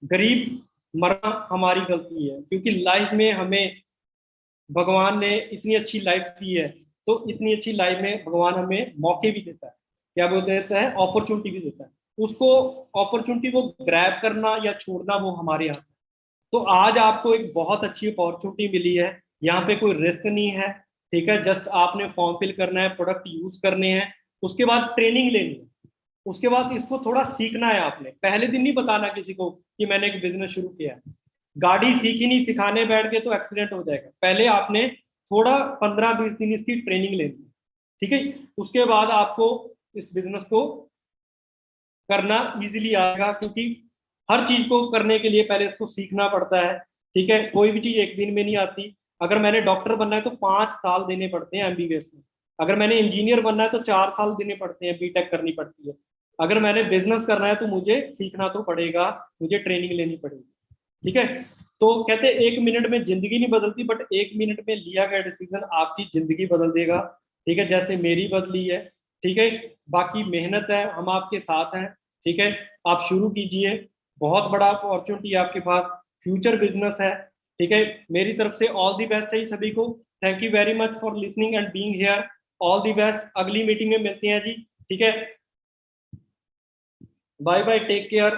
गरीब मरना हमारी गलती है। क्योंकि लाइफ में हमें भगवान ने इतनी अच्छी लाइफ दी है, तो इतनी अच्छी लाइफ में भगवान हमें मौके भी देता है, क्या बोल देता है, अपॉर्चुनिटी भी देता है। उसको अपॉर्चुनिटी को ग्रैब करना या छोड़ना वो हमारे हाथ है। तो आज आपको एक बहुत अच्छी अपॉर्चुनिटी मिली है, यहाँ पे कोई रिस्क नहीं है। ठीक है। जस्ट आपने फॉर्म फिल करना है, प्रोडक्ट यूज करने हैं, उसके बाद ट्रेनिंग लेनी है, उसके बाद इसको थोड़ा सीखना है। आपने पहले दिन नहीं बताना किसी को कि मैंने एक बिजनेस शुरू किया है। गाड़ी सीखी नहीं, सिखाने बैठ गए तो एक्सीडेंट हो जाएगा। पहले आपने थोड़ा 15-20 दिन इसकी ट्रेनिंग लेनी है। ठीक है। उसके बाद आपको इस बिजनेस को करना इजीली आएगा, क्योंकि हर चीज को करने के लिए पहले इसको सीखना पड़ता है। ठीक है, कोई भी चीज एक दिन में नहीं आती। अगर मैंने डॉक्टर बनना है तो 5 साल देने पड़ते हैं एमबीबीएस में। अगर मैंने इंजीनियर बनना है तो 4 साल देने पड़ते हैं, बीटेक करनी पड़ती है। अगर मैंने बिजनेस करना है तो मुझे सीखना तो पड़ेगा, मुझे ट्रेनिंग लेनी पड़ेगी। ठीक है, तो कहते हैं 1 मिनट में जिंदगी नहीं बदलती, बट 1 मिनट में लिया गया डिसीजन आपकी जिंदगी बदल देगा। ठीक है, जैसे मेरी बदली है। ठीक है, बाकी मेहनत है, हम आपके साथ हैं। ठीक है, आप शुरू कीजिए, बहुत बड़ा अपॉर्चुनिटी आपके पास, फ्यूचर बिजनेस है। ठीक है, मेरी तरफ से ऑल दी बेस्ट है सभी को। Thank you very much for listening and being here. All the best, अगली मीटिंग में मिलते हैं जी। ठीक है, बाय बाय, टेक केयर।